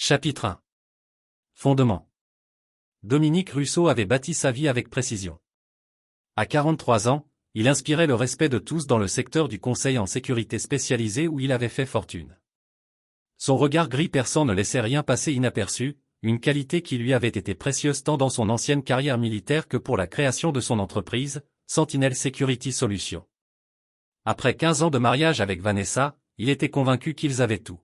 Chapitre 1. Fondement. Dominique Russo avait bâti sa vie avec précision. À 43 ans, il inspirait le respect de tous dans le secteur du conseil en sécurité spécialisé où il avait fait fortune. Son regard gris perçant ne laissait rien passer inaperçu, une qualité qui lui avait été précieuse tant dans son ancienne carrière militaire que pour la création de son entreprise, Sentinel Security Solutions. Après 15 ans de mariage avec Vanessa, il était convaincu qu'ils avaient tout.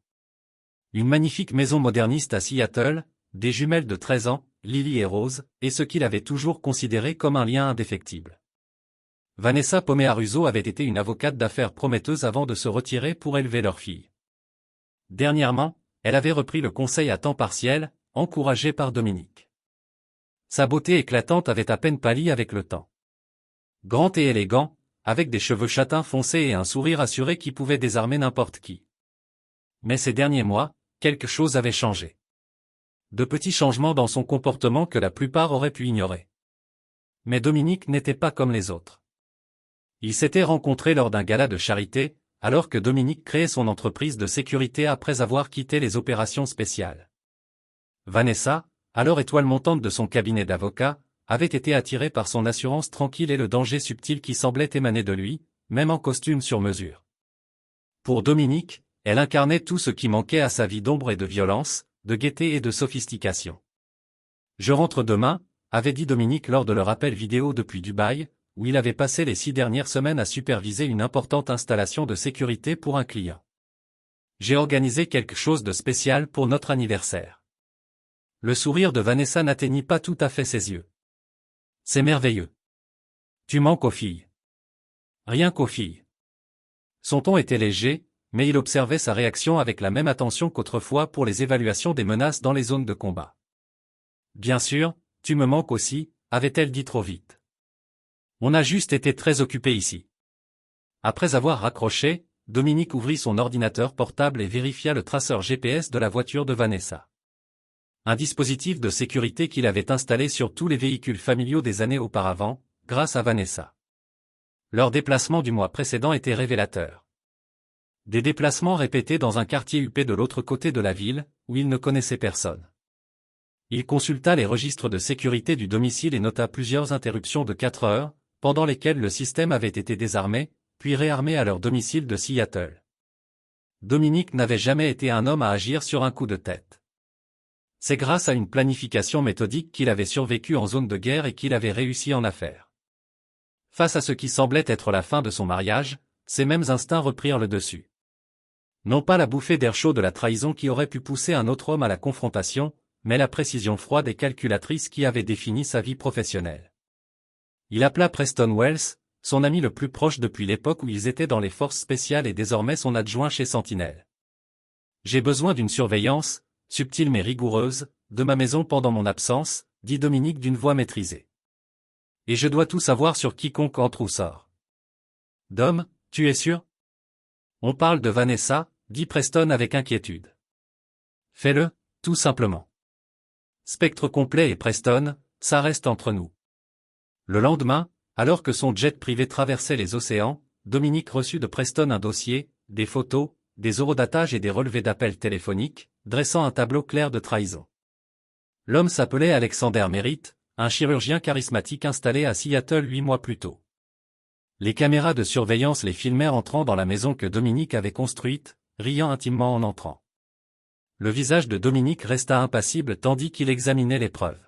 Une magnifique maison moderniste à Seattle, des jumelles de 13 ans, Lily et Rose, et ce qu'il avait toujours considéré comme un lien indéfectible. Vanessa Pomea-Russo avait été une avocate d'affaires prometteuse avant de se retirer pour élever leur fille. Dernièrement, elle avait repris le conseil à temps partiel, encouragée par Dominique. Sa beauté éclatante avait à peine pâli avec le temps. Grand et élégant, avec des cheveux châtains foncés et un sourire assuré qui pouvait désarmer n'importe qui. Mais ces derniers mois, quelque chose avait changé. De petits changements dans son comportement que la plupart auraient pu ignorer. Mais Dominique n'était pas comme les autres. Ils s'étaient rencontrés lors d'un gala de charité, alors que Dominique créait son entreprise de sécurité après avoir quitté les opérations spéciales. Vanessa, alors étoile montante de son cabinet d'avocat, avait été attirée par son assurance tranquille et le danger subtil qui semblait émaner de lui, même en costume sur mesure. Pour Dominique, elle incarnait tout ce qui manquait à sa vie d'ombre et de violence, de gaieté et de sophistication. « Je rentre demain », avait dit Dominique lors de leur appel vidéo depuis Dubaï, où il avait passé les 6 dernières semaines à superviser une importante installation de sécurité pour un client. « J'ai organisé quelque chose de spécial pour notre anniversaire. » Le sourire de Vanessa n'atteignit pas tout à fait ses yeux. « C'est merveilleux. Tu manques aux filles. » Rien qu'aux filles. Son ton était léger, mais il observait sa réaction avec la même attention qu'autrefois pour les évaluations des menaces dans les zones de combat. « Bien sûr, tu me manques aussi, » avait-elle dit trop vite. « On a juste été très occupés ici. » Après avoir raccroché, Dominique ouvrit son ordinateur portable et vérifia le traceur GPS de la voiture de Vanessa. Un dispositif de sécurité qu'il avait installé sur tous les véhicules familiaux des années auparavant, grâce à Vanessa. Leur déplacement du mois précédent était révélateur. Des déplacements répétés dans un quartier huppé de l'autre côté de la ville, où il ne connaissait personne. Il consulta les registres de sécurité du domicile et nota plusieurs interruptions de 4 heures, pendant lesquelles le système avait été désarmé, puis réarmé à leur domicile de Seattle. Dominique n'avait jamais été un homme à agir sur un coup de tête. C'est grâce à une planification méthodique qu'il avait survécu en zone de guerre et qu'il avait réussi en affaires. Face à ce qui semblait être la fin de son mariage, ses mêmes instincts reprirent le dessus. Non pas la bouffée d'air chaud de la trahison qui aurait pu pousser un autre homme à la confrontation, mais la précision froide et calculatrice qui avait défini sa vie professionnelle. Il appela Preston Wells, son ami le plus proche depuis l'époque où ils étaient dans les forces spéciales et désormais son adjoint chez Sentinel. « J'ai besoin d'une surveillance, subtile mais rigoureuse, de ma maison pendant mon absence, » dit Dominique d'une voix maîtrisée. « Et je dois tout savoir sur quiconque entre ou sort. »« Dom, tu es sûr ? » « On parle de Vanessa, » dit Preston avec inquiétude. « Fais-le, tout simplement. » Spectre complet et Preston, ça reste entre nous. Le lendemain, alors que son jet privé traversait les océans, Dominique reçut de Preston un dossier, des photos, des horodatage et des relevés d'appels téléphoniques, dressant un tableau clair de trahison. L'homme s'appelait Alexander Merritt, un chirurgien charismatique installé à Seattle 8 mois plus tôt. Les caméras de surveillance les filmèrent entrant dans la maison que Dominique avait construite, riant intimement en entrant. Le visage de Dominique resta impassible tandis qu'il examinait les preuves.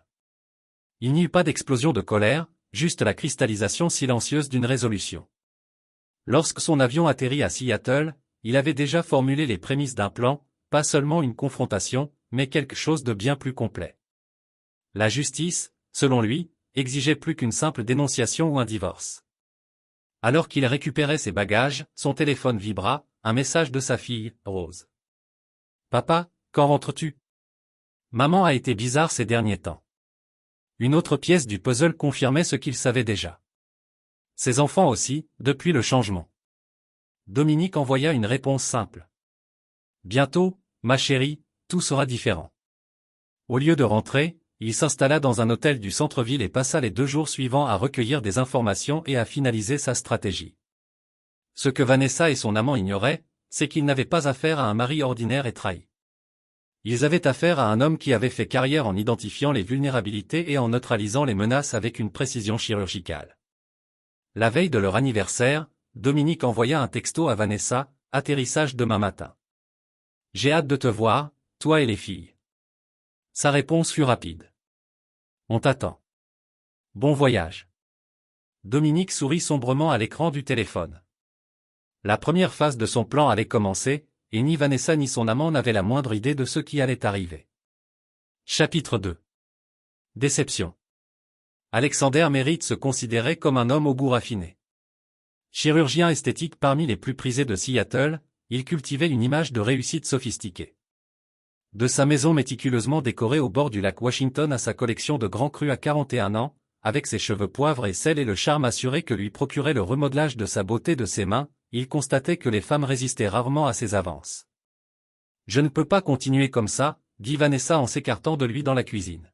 Il n'y eut pas d'explosion de colère, juste la cristallisation silencieuse d'une résolution. Lorsque son avion atterrit à Seattle, il avait déjà formulé les prémices d'un plan, pas seulement une confrontation, mais quelque chose de bien plus complet. La justice, selon lui, exigeait plus qu'une simple dénonciation ou un divorce. Alors qu'il récupérait ses bagages, son téléphone vibra, un message de sa fille, Rose. « Papa, quand rentres-tu ? Maman a été bizarre ces derniers temps. » Une autre pièce du puzzle confirmait ce qu'il savait déjà. Ses enfants aussi, depuis le changement. Dominique envoya une réponse simple. « Bientôt, ma chérie, tout sera différent. » Au lieu de rentrer, il s'installa dans un hôtel du centre-ville et passa les 2 jours suivants à recueillir des informations et à finaliser sa stratégie. Ce que Vanessa et son amant ignoraient, c'est qu'il n'avait pas affaire à un mari ordinaire et trahi. Ils avaient affaire à un homme qui avait fait carrière en identifiant les vulnérabilités et en neutralisant les menaces avec une précision chirurgicale. La veille de leur anniversaire, Dominique envoya un texto à Vanessa, « Atterrissage demain matin. J'ai hâte de te voir, toi et les filles. » Sa réponse fut rapide. « On t'attend. Bon voyage. » Dominique sourit sombrement à l'écran du téléphone. La première phase de son plan allait commencer, et ni Vanessa ni son amant n'avaient la moindre idée de ce qui allait arriver. Chapitre 2. Déception. Alexander Merritt se considérait comme un homme au goût raffiné. Chirurgien esthétique parmi les plus prisés de Seattle, il cultivait une image de réussite sophistiquée. De sa maison méticuleusement décorée au bord du lac Washington à sa collection de grands crus à 41 ans, avec ses cheveux poivre et sel et le charme assuré que lui procurait le remodelage de sa beauté de ses mains, il constatait que les femmes résistaient rarement à ses avances. « Je ne peux pas continuer comme ça », dit Vanessa en s'écartant de lui dans la cuisine.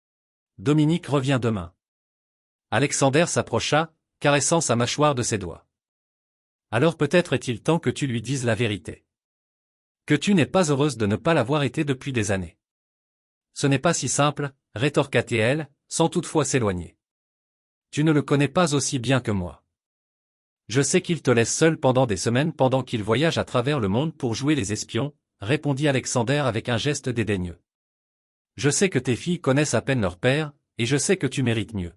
« Dominique revient demain. » Alexander s'approcha, caressant sa mâchoire de ses doigts. « Alors peut-être est-il temps que tu lui dises la vérité. Que tu n'es pas heureuse de ne pas l'avoir été depuis des années. » « Ce n'est pas si simple, » rétorqua-t-elle, sans toutefois s'éloigner. « Tu ne le connais pas aussi bien que moi. Je sais qu'il te laisse seul pendant des semaines pendant qu'il voyage à travers le monde pour jouer les espions, » répondit Alexander avec un geste dédaigneux. « Je sais que tes filles connaissent à peine leur père, et je sais que tu mérites mieux. »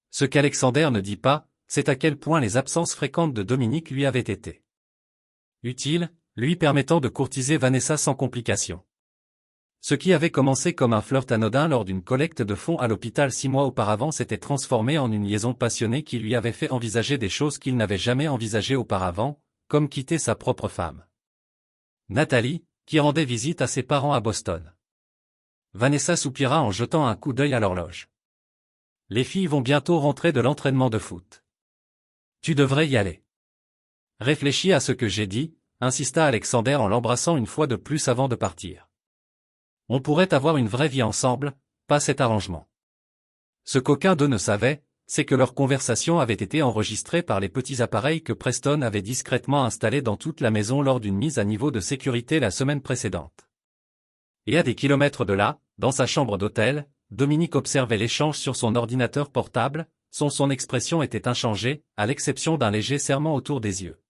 Ce qu'Alexander ne dit pas, c'est à quel point les absences fréquentes de Dominique lui avaient été utiles, lui permettant de courtiser Vanessa sans complication. Ce qui avait commencé comme un flirt anodin lors d'une collecte de fonds à l'hôpital 6 mois auparavant s'était transformé en une liaison passionnée qui lui avait fait envisager des choses qu'il n'avait jamais envisagées auparavant, comme quitter sa propre femme. Nathalie, qui rendait visite à ses parents à Boston. Vanessa soupira en jetant un coup d'œil à l'horloge. Les filles vont bientôt rentrer de l'entraînement de foot. Tu devrais y aller. Réfléchis à ce que j'ai dit, insista Alexander en l'embrassant une fois de plus avant de partir. On pourrait avoir une vraie vie ensemble, pas cet arrangement. Ce qu'aucun d'eux ne savait, c'est que leur conversation avait été enregistrée par les petits appareils que Preston avait discrètement installés dans toute la maison lors d'une mise à niveau de sécurité la semaine précédente. Et à des kilomètres de là, dans sa chambre d'hôtel, Dominique observait l'échange sur son ordinateur portable, son expression était inchangée, à l'exception d'un léger serrement autour des yeux.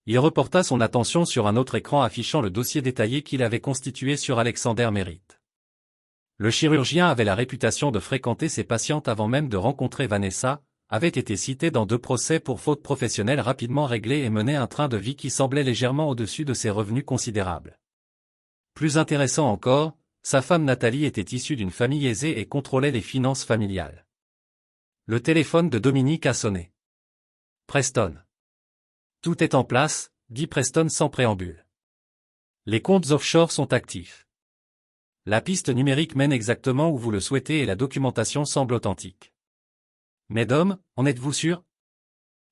Il reporta son attention sur un autre écran affichant le dossier détaillé qu'il avait constitué sur Alexander Merritt. Le chirurgien avait la réputation de fréquenter ses patientes avant même de rencontrer Vanessa, avait été cité dans 2 procès pour faute professionnelle rapidement réglés et menait un train de vie qui semblait légèrement au-dessus de ses revenus considérables. Plus intéressant encore, sa femme Nathalie était issue d'une famille aisée et contrôlait les finances familiales. Le téléphone de Dominique a sonné. Preston. Tout est en place, dit Preston sans préambule. Les comptes offshore sont actifs. La piste numérique mène exactement où vous le souhaitez et la documentation semble authentique. Mesdames, en êtes-vous sûr?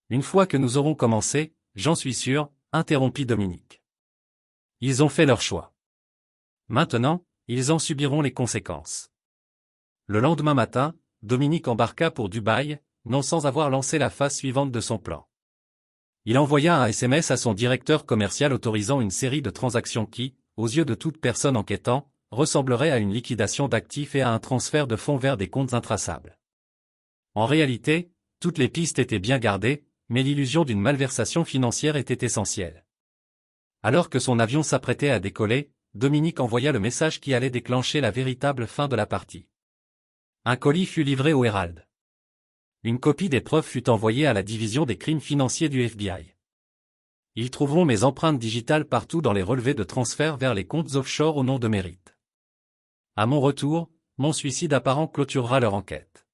Une fois que nous aurons commencé, j'en suis sûr, interrompit Dominique. Ils ont fait leur choix. Maintenant, ils en subiront les conséquences. Le lendemain matin, Dominique embarqua pour Dubaï, non sans avoir lancé la phase suivante de son plan. Il envoya un SMS à son directeur commercial autorisant une série de transactions qui, aux yeux de toute personne enquêtant, ressemblerait à une liquidation d'actifs et à un transfert de fonds vers des comptes intraçables. En réalité, toutes les pistes étaient bien gardées, mais l'illusion d'une malversation financière était essentielle. Alors que son avion s'apprêtait à décoller, Dominique envoya le message qui allait déclencher la véritable fin de la partie. Un colis fut livré au Herald. Une copie des preuves fut envoyée à la division des crimes financiers du FBI. Ils trouveront mes empreintes digitales partout dans les relevés de transfert vers les comptes offshore au nom de Merritt. À mon retour, mon suicide apparent clôturera leur enquête.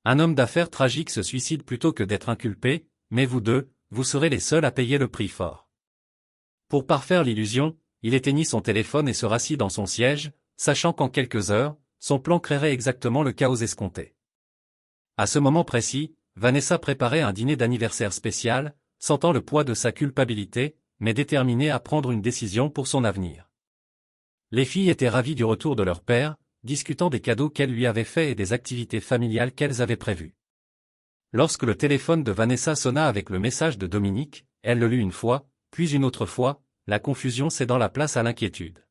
Un homme d'affaires tragique se suicide plutôt que d'être inculpé, mais vous deux, vous serez les seuls à payer le prix fort. Pour parfaire l'illusion, il éteignit son téléphone et se rassit dans son siège, sachant qu'en quelques heures, son plan créerait exactement le chaos escompté. À ce moment précis, Vanessa préparait un dîner d'anniversaire spécial, sentant le poids de sa culpabilité, mais déterminée à prendre une décision pour son avenir. Les filles étaient ravies du retour de leur père, discutant des cadeaux qu'elle lui avait faits et des activités familiales qu'elles avaient prévues. Lorsque le téléphone de Vanessa sonna avec le message de Dominique, elle le lut une fois, puis une autre fois, la confusion cédant la place à l'inquiétude.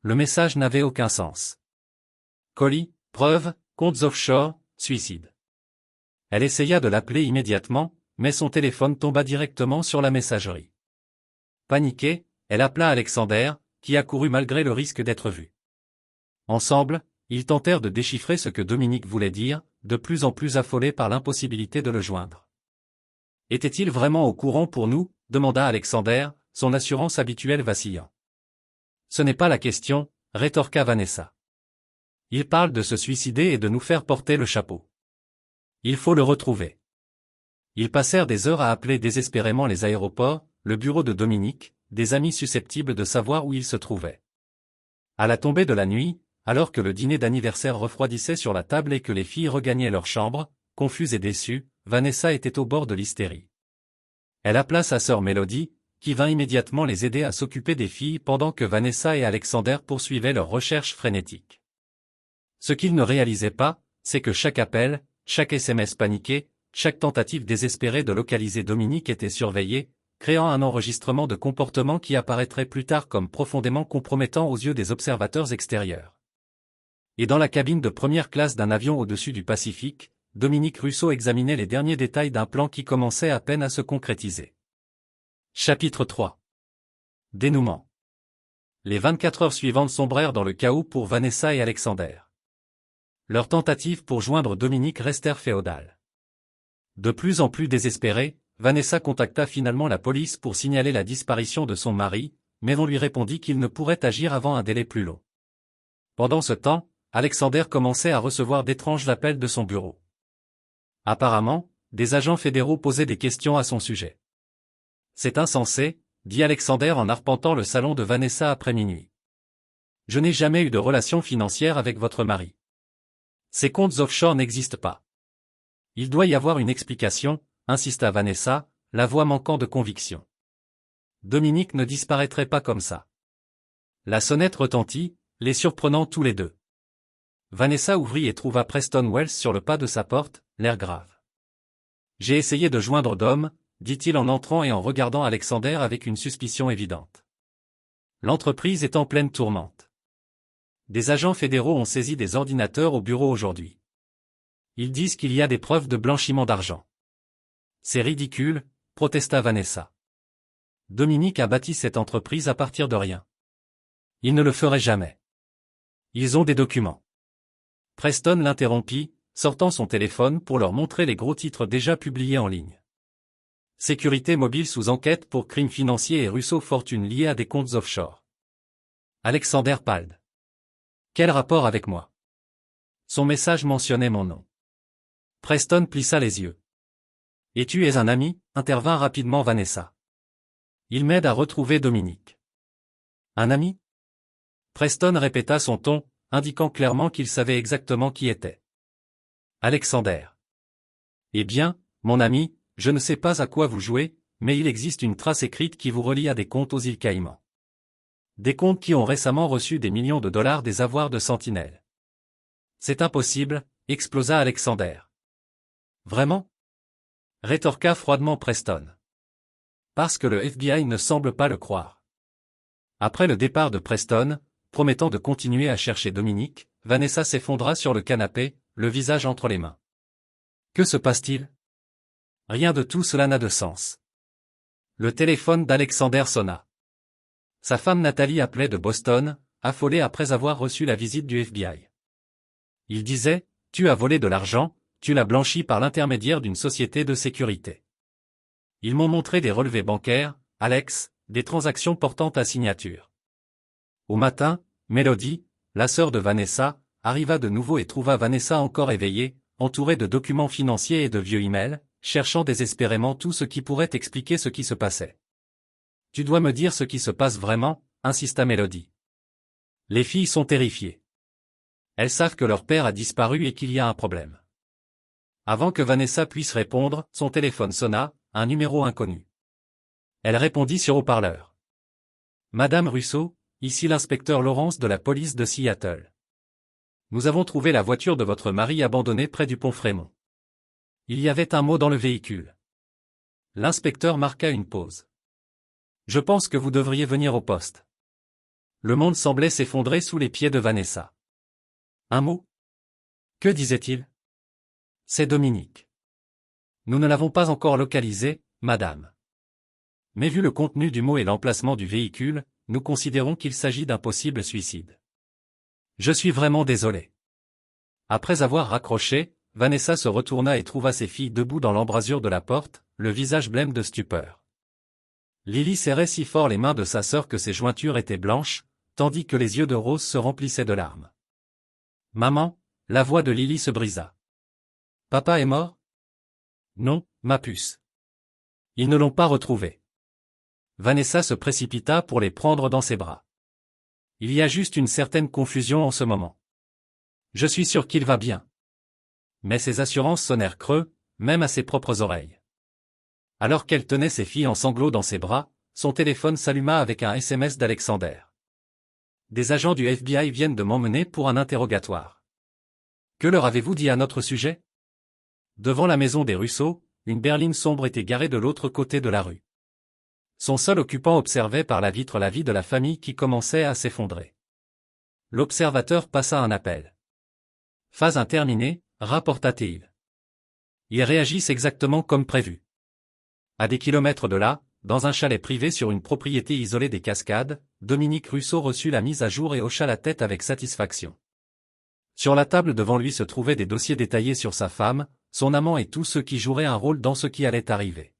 Le message n'avait aucun sens. Colis, preuves, comptes offshore, suicide. Elle essaya de l'appeler immédiatement, mais son téléphone tomba directement sur la messagerie. Paniquée, elle appela Alexander, qui accourut malgré le risque d'être vu. Ensemble, ils tentèrent de déchiffrer ce que Dominique voulait dire, de plus en plus affolé par l'impossibilité de le joindre. Était-il vraiment au courant pour nous, demanda Alexander, son assurance habituelle vacillant. Ce n'est pas la question, rétorqua Vanessa. Il parle de se suicider et de nous faire porter le chapeau. Il faut le retrouver. Ils passèrent des heures à appeler désespérément les aéroports, le bureau de Dominique, des amis susceptibles de savoir où il se trouvait. À la tombée de la nuit, alors que le dîner d'anniversaire refroidissait sur la table et que les filles regagnaient leur chambre, confuses et déçues, Vanessa était au bord de l'hystérie. Elle appela sa sœur Mélodie, qui vint immédiatement les aider à s'occuper des filles pendant que Vanessa et Alexander poursuivaient leurs recherches frénétiques. Ce qu'ils ne réalisaient pas, c'est que chaque appel, chaque SMS paniqué, chaque tentative désespérée de localiser Dominique était surveillée, créant un enregistrement de comportement qui apparaîtrait plus tard comme profondément compromettant aux yeux des observateurs extérieurs. Et dans la cabine de première classe d'un avion au-dessus du Pacifique, Dominique Russo examinait les derniers détails d'un plan qui commençait à peine à se concrétiser. Chapitre 3. Dénouement. Les 24 heures suivantes sombrèrent dans le chaos pour Vanessa et Alexander. Leurs tentatives pour joindre Dominique restèrent féodales. De plus en plus désespérée, Vanessa contacta finalement la police pour signaler la disparition de son mari, mais on lui répondit qu'il ne pourrait agir avant un délai plus long. Pendant ce temps, Alexander commençait à recevoir d'étranges appels de son bureau. Apparemment, des agents fédéraux posaient des questions à son sujet. « C'est insensé », dit Alexander en arpentant le salon de Vanessa après minuit. « Je n'ai jamais eu de relation financière avec votre mari. Ces comptes offshore n'existent pas. Il doit y avoir une explication, insista Vanessa, la voix manquant de conviction. Dominique ne disparaîtrait pas comme ça. La sonnette retentit, les surprenant tous les deux. Vanessa ouvrit et trouva Preston Wells sur le pas de sa porte, l'air grave. J'ai essayé de joindre Dom, dit-il en entrant et en regardant Alexander avec une suspicion évidente. L'entreprise est en pleine tourmente. Des agents fédéraux ont saisi des ordinateurs au bureau aujourd'hui. Ils disent qu'il y a des preuves de blanchiment d'argent. C'est ridicule, protesta Vanessa. Dominique a bâti cette entreprise à partir de rien. Il ne le ferait jamais. Ils ont des documents. Preston l'interrompit, sortant son téléphone pour leur montrer les gros titres déjà publiés en ligne. Sécurité mobile sous enquête pour crimes financiers et Russo fortune liée à des comptes offshore. Alexander Pald. Quel rapport avec moi? Son message mentionnait mon nom. Preston plissa les yeux. Et tu es un ami, intervint rapidement Vanessa. Il m'aide à retrouver Dominique. Un ami? Preston répéta son ton, indiquant clairement qu'il savait exactement qui était. Alexander. Eh bien, mon ami, je ne sais pas à quoi vous jouez, mais il existe une trace écrite qui vous relie à des comptes aux îles Caïmans. Des comptes qui ont récemment reçu des millions de dollars des avoirs de Sentinelle. C'est impossible, explosa Alexander. Vraiment? Rétorqua froidement Preston. Parce que le FBI ne semble pas le croire. Après le départ de Preston, promettant de continuer à chercher Dominique, Vanessa s'effondra sur le canapé, le visage entre les mains. Que se passe-t-il? Rien de tout cela n'a de sens. Le téléphone d'Alexander sonna. Sa femme Nathalie appelait de Boston, affolée après avoir reçu la visite du FBI. Il disait, « Tu as volé de l'argent, tu l'as blanchi par l'intermédiaire d'une société de sécurité. » Ils m'ont montré des relevés bancaires, Alex, des transactions portant ta signature. Au matin, Mélodie, la sœur de Vanessa, arriva de nouveau et trouva Vanessa encore éveillée, entourée de documents financiers et de vieux emails, cherchant désespérément tout ce qui pourrait expliquer ce qui se passait. « Tu dois me dire ce qui se passe vraiment, » insista Mélodie. Les filles sont terrifiées. Elles savent que leur père a disparu et qu'il y a un problème. Avant que Vanessa puisse répondre, son téléphone sonna, un numéro inconnu. Elle répondit sur haut-parleur. « Madame Russo, ici l'inspecteur Lawrence de la police de Seattle. Nous avons trouvé la voiture de votre mari abandonnée près du pont Frémont. Il y avait un mot dans le véhicule. » L'inspecteur marqua une pause. « Je pense que vous devriez venir au poste. » Le monde semblait s'effondrer sous les pieds de Vanessa. Un mot? Que disait-il? C'est Dominique. Nous ne l'avons pas encore localisé, madame. Mais vu le contenu du mot et l'emplacement du véhicule, nous considérons qu'il s'agit d'un possible suicide. Je suis vraiment désolé. Après avoir raccroché, Vanessa se retourna et trouva ses filles debout dans l'embrasure de la porte, le visage blême de stupeur. Lily serrait si fort les mains de sa sœur que ses jointures étaient blanches, tandis que les yeux de Rose se remplissaient de larmes. « Maman !» La voix de Lily se brisa. « Papa est mort ?»« Non, ma puce. Ils ne l'ont pas retrouvé. » Vanessa se précipita pour les prendre dans ses bras. « Il y a juste une certaine confusion en ce moment. Je suis sûr qu'il va bien. » Mais ses assurances sonnèrent creux, même à ses propres oreilles. Alors qu'elle tenait ses filles en sanglots dans ses bras, son téléphone s'alluma avec un SMS d'Alexander. « Des agents du FBI viennent de m'emmener pour un interrogatoire. Que leur avez-vous dit à notre sujet ?» Devant la maison des Russo, une berline sombre était garée de l'autre côté de la rue. Son seul occupant observait par la vitre la vie de la famille qui commençait à s'effondrer. L'observateur passa un appel. « Phase terminée », rapporta-t-il. Ils réagissent exactement comme prévu. À des kilomètres de là, dans un chalet privé sur une propriété isolée des Cascades, Dominique Russo reçut la mise à jour et hocha la tête avec satisfaction. Sur la table devant lui se trouvaient des dossiers détaillés sur sa femme, son amant et tous ceux qui joueraient un rôle dans ce qui allait arriver.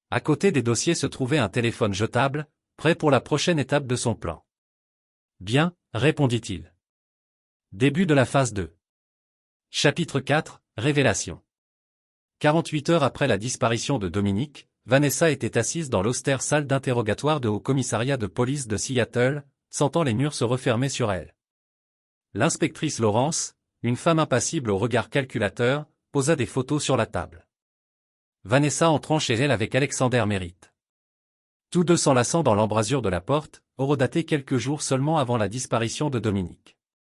À côté des dossiers se trouvait un téléphone jetable, prêt pour la prochaine étape de son plan. « Bien, » répondit-il. Début de la phase 2. Chapitre 4, Révélation. 48 heures après la disparition de Dominique, Vanessa était assise dans l'austère salle d'interrogatoire de haut-commissariat de police de Seattle, sentant les murs se refermer sur elle. L'inspectrice Laurence, une femme impassible au regard calculateur, posa des photos sur la table. Vanessa entrant chez elle avec Alexander Merritt. Tous deux s'enlaçant dans l'embrasure de la porte, horodatée quelques jours seulement avant la disparition de Dominique.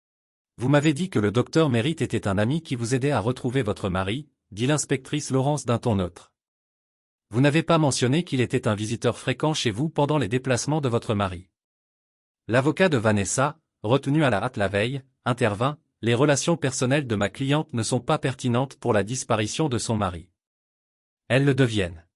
« Vous m'avez dit que le docteur Merritt était un ami qui vous aidait à retrouver votre mari, » dit l'inspectrice Laurence d'un ton neutre. « Vous n'avez pas mentionné qu'il était un visiteur fréquent chez vous pendant les déplacements de votre mari. » L'avocat de Vanessa, retenu à la hâte la veille, intervint. « Les relations personnelles de ma cliente ne sont pas pertinentes pour la disparition de son mari. Elles le deviennent. »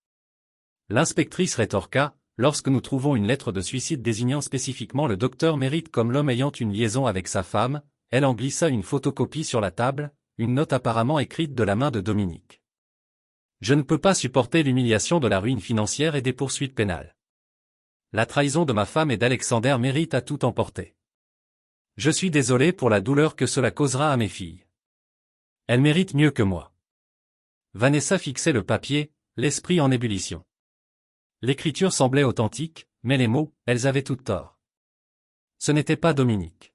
L'inspectrice rétorqua. « Lorsque nous trouvons une lettre de suicide désignant spécifiquement le docteur Merritt comme l'homme ayant une liaison avec sa femme, elle en glissa une photocopie sur la table, une note apparemment écrite de la main de Dominique. Je ne peux pas supporter l'humiliation de la ruine financière et des poursuites pénales. La trahison de ma femme et d'Alexander Merritt a tout emporté. Je suis désolé pour la douleur que cela causera à mes filles. Elles méritent mieux que moi. » Vanessa fixait le papier, l'esprit en ébullition. L'écriture semblait authentique, mais les mots, elles avaient tout tort. Ce n'était pas Dominique.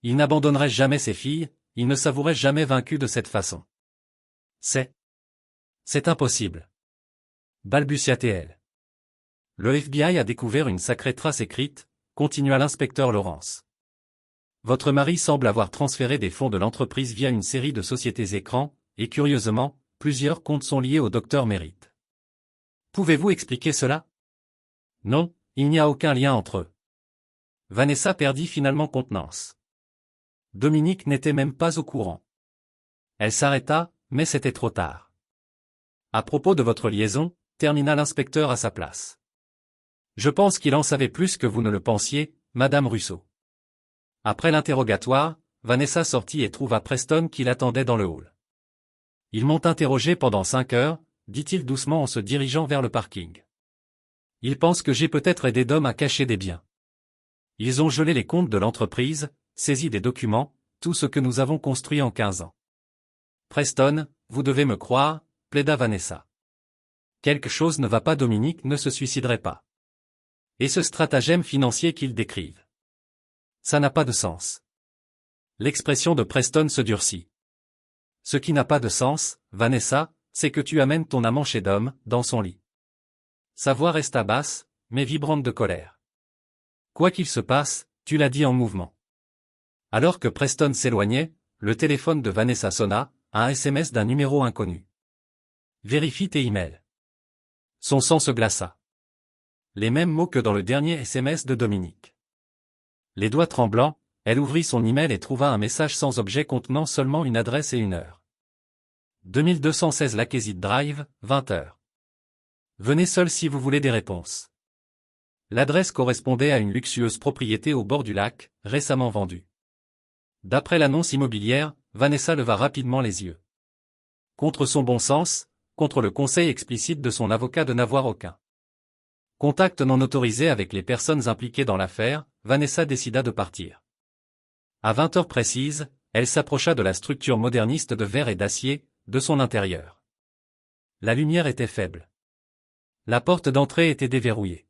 Il n'abandonnerait jamais ses filles, il ne s'avouerait jamais vaincu de cette façon. C'est impossible. Balbutia-t-elle. Le FBI a découvert une sacrée trace écrite, continua l'inspecteur Laurence. Votre mari semble avoir transféré des fonds de l'entreprise via une série de sociétés écrans, et curieusement, plusieurs comptes sont liés au docteur Merritt. Pouvez-vous expliquer cela? Non, il n'y a aucun lien entre eux. Vanessa perdit finalement contenance. Dominique n'était même pas au courant. Elle s'arrêta, mais c'était trop tard. À propos de votre liaison, termina l'inspecteur à sa place. Je pense qu'il en savait plus que vous ne le pensiez, Madame Russo. Après l'interrogatoire, Vanessa sortit et trouva Preston qui l'attendait dans le hall. Ils m'ont interrogé pendant 5 heures, dit-il doucement en se dirigeant vers le parking. Ils pensent que j'ai peut-être aidé Dom à cacher des biens. Ils ont gelé les comptes de l'entreprise, saisi des documents, tout ce que nous avons construit en 15 ans. Preston, vous devez me croire, plaida Vanessa. Quelque chose ne va pas, Dominique ne se suiciderait pas. Et ce stratagème financier qu'ils décrivent. Ça n'a pas de sens. L'expression de Preston se durcit. Ce qui n'a pas de sens, Vanessa, c'est que tu amènes ton amant chez Dom, dans son lit. Sa voix resta basse, mais vibrante de colère. Quoi qu'il se passe, tu l'as dit en mouvement. Alors que Preston s'éloignait, le téléphone de Vanessa sonna, un SMS d'un numéro inconnu. Vérifie tes emails. Son sang se glaça. Les mêmes mots que dans le dernier SMS de Dominique. Les doigts tremblants, elle ouvrit son email et trouva un message sans objet contenant seulement une adresse et une heure. 2216 Lakezit Drive, 20h. Venez seul si vous voulez des réponses. L'adresse correspondait à une luxueuse propriété au bord du lac, récemment vendue. D'après l'annonce immobilière, Vanessa leva rapidement les yeux. Contre son bon sens, contre le conseil explicite de son avocat de n'avoir aucun contact non autorisé avec les personnes impliquées dans l'affaire, Vanessa décida de partir. À 20h précises, elle s'approcha de la structure moderniste de verre et d'acier, de son intérieur. La lumière était faible. La porte d'entrée était déverrouillée.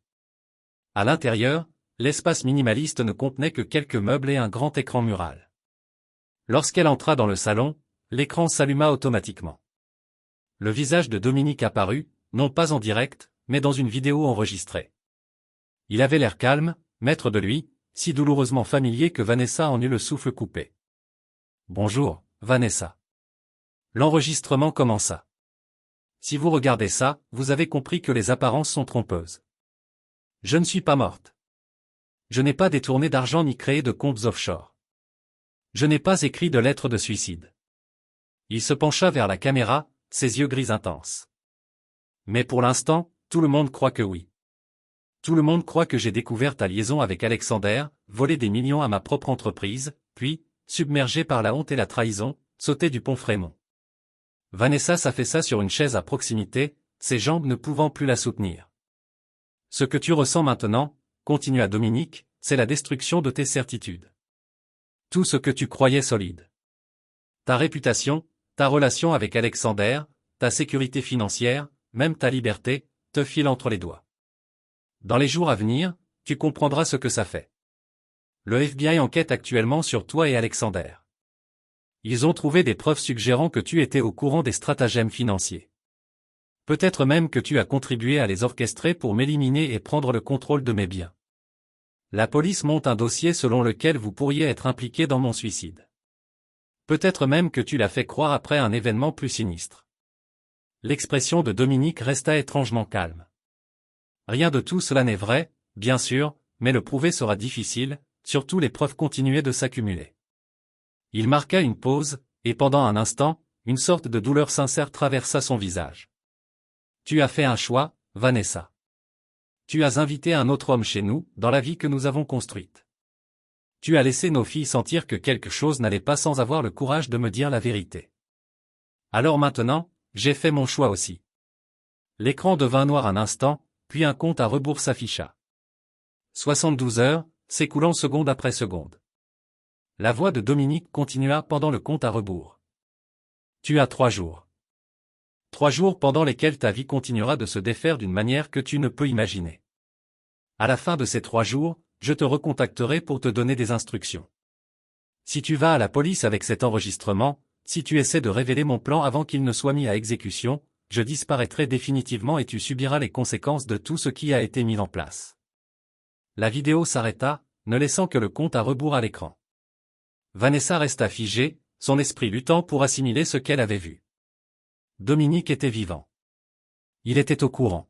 À l'intérieur, l'espace minimaliste ne contenait que quelques meubles et un grand écran mural. Lorsqu'elle entra dans le salon, l'écran s'alluma automatiquement. Le visage de Dominique apparut, non pas en direct, mais dans une vidéo enregistrée. Il avait l'air calme, maître de lui, si douloureusement familier que Vanessa en eut le souffle coupé. « Bonjour, Vanessa. » L'enregistrement commença. « Si vous regardez ça, vous avez compris que les apparences sont trompeuses. Je ne suis pas morte. Je n'ai pas détourné d'argent ni créé de comptes offshore. Je n'ai pas écrit de lettre de suicide. » Il se pencha vers la caméra, ses yeux gris intenses. « Mais pour l'instant, tout le monde croit que oui. Tout le monde croit que j'ai découvert ta liaison avec Alexander, volé des millions à ma propre entreprise, puis, submergé par la honte et la trahison, sauté du pont Frémont. » Vanessa s'affaissa sur une chaise à proximité, ses jambes ne pouvant plus la soutenir. « Ce que tu ressens maintenant, continua Dominique, c'est la destruction de tes certitudes. Tout ce que tu croyais solide. Ta réputation, ta relation avec Alexander, ta sécurité financière, même ta liberté, te file entre les doigts. Dans les jours à venir, tu comprendras ce que ça fait. Le FBI enquête actuellement sur toi et Alexander. Ils ont trouvé des preuves suggérant que tu étais au courant des stratagèmes financiers. Peut-être même que tu as contribué à les orchestrer pour m'éliminer et prendre le contrôle de mes biens. La police monte un dossier selon lequel vous pourriez être impliqué dans mon suicide. Peut-être même que tu l'as fait croire après un événement plus sinistre. » L'expression de Dominique resta étrangement calme. Rien de tout cela n'est vrai, bien sûr, mais le prouver sera difficile, surtout les preuves continuaient de s'accumuler. Il marqua une pause, et pendant un instant, une sorte de douleur sincère traversa son visage. « Tu as fait un choix, Vanessa. Tu as invité un autre homme chez nous, dans la vie que nous avons construite. Tu as laissé nos filles sentir que quelque chose n'allait pas sans avoir le courage de me dire la vérité. Alors maintenant, j'ai fait mon choix aussi. » L'écran devint noir un instant, puis un compte à rebours s'afficha. 72 heures, s'écoulant seconde après seconde. La voix de Dominique continua pendant le compte à rebours. Tu as 3 jours. 3 jours pendant lesquels ta vie continuera de se défaire d'une manière que tu ne peux imaginer. À la fin de ces 3 jours, je te recontacterai pour te donner des instructions. Si tu vas à la police avec cet enregistrement, si tu essaies de révéler mon plan avant qu'il ne soit mis à exécution, je disparaîtrai définitivement et tu subiras les conséquences de tout ce qui a été mis en place. La vidéo s'arrêta, ne laissant que le compte à rebours à l'écran. Vanessa resta figée, son esprit luttant pour assimiler ce qu'elle avait vu. Dominique était vivant. Il était au courant.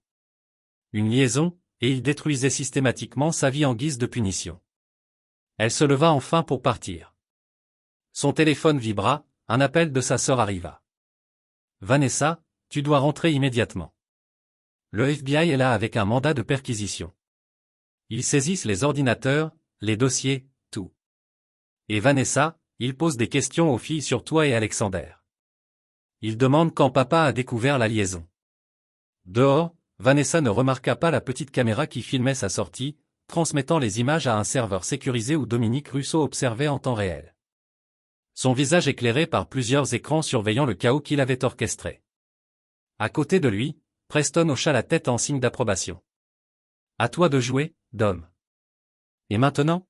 Une liaison, et il détruisait systématiquement sa vie en guise de punition. Elle se leva enfin pour partir. Son téléphone vibra, un appel de sa sœur arriva. « Vanessa, tu dois rentrer immédiatement. Le FBI est là avec un mandat de perquisition. Ils saisissent les ordinateurs, les dossiers, tout. Et Vanessa, ils posent des questions aux filles sur toi et Alexander. Ils demandent quand papa a découvert la liaison. » Dehors, Vanessa ne remarqua pas la petite caméra qui filmait sa sortie, transmettant les images à un serveur sécurisé où Dominique Russo observait en temps réel. Son visage éclairé par plusieurs écrans surveillant le chaos qu'il avait orchestré. À côté de lui, Preston hocha la tête en signe d'approbation. « À toi de jouer, Dom. » « Et maintenant ?»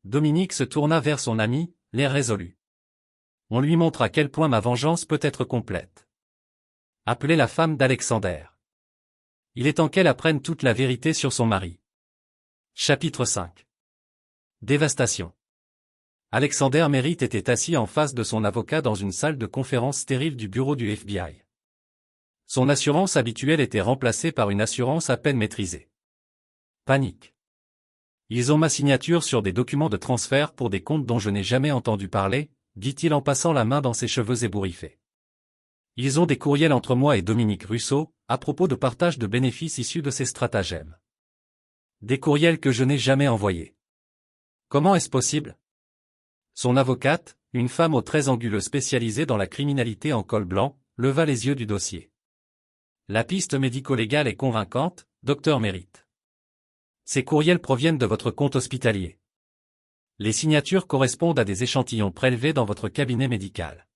Dominique se tourna vers son ami, l'air résolu. « On lui montre à quel point ma vengeance peut être complète. Appelez la femme d'Alexander. Il est temps qu'elle apprenne toute la vérité sur son mari. » Chapitre 5. Dévastation. Alexander Merritt était assis en face de son avocat dans une salle de conférence stérile du bureau du FBI. Son assurance habituelle était remplacée par une assurance à peine maîtrisée. Panique. Ils ont ma signature sur des documents de transfert pour des comptes dont je n'ai jamais entendu parler, dit-il en passant la main dans ses cheveux ébouriffés. Ils ont des courriels entre moi et Dominique Russo, à propos de partage de bénéfices issus de ces stratagèmes. Des courriels que je n'ai jamais envoyés. Comment est-ce possible? Son avocate, une femme aux traits anguleux spécialisée dans la criminalité en col blanc, leva les yeux du dossier. La piste médico-légale est convaincante, docteur Mérite. Ces courriels proviennent de votre compte hospitalier. Les signatures correspondent à des échantillons prélevés dans votre cabinet médical.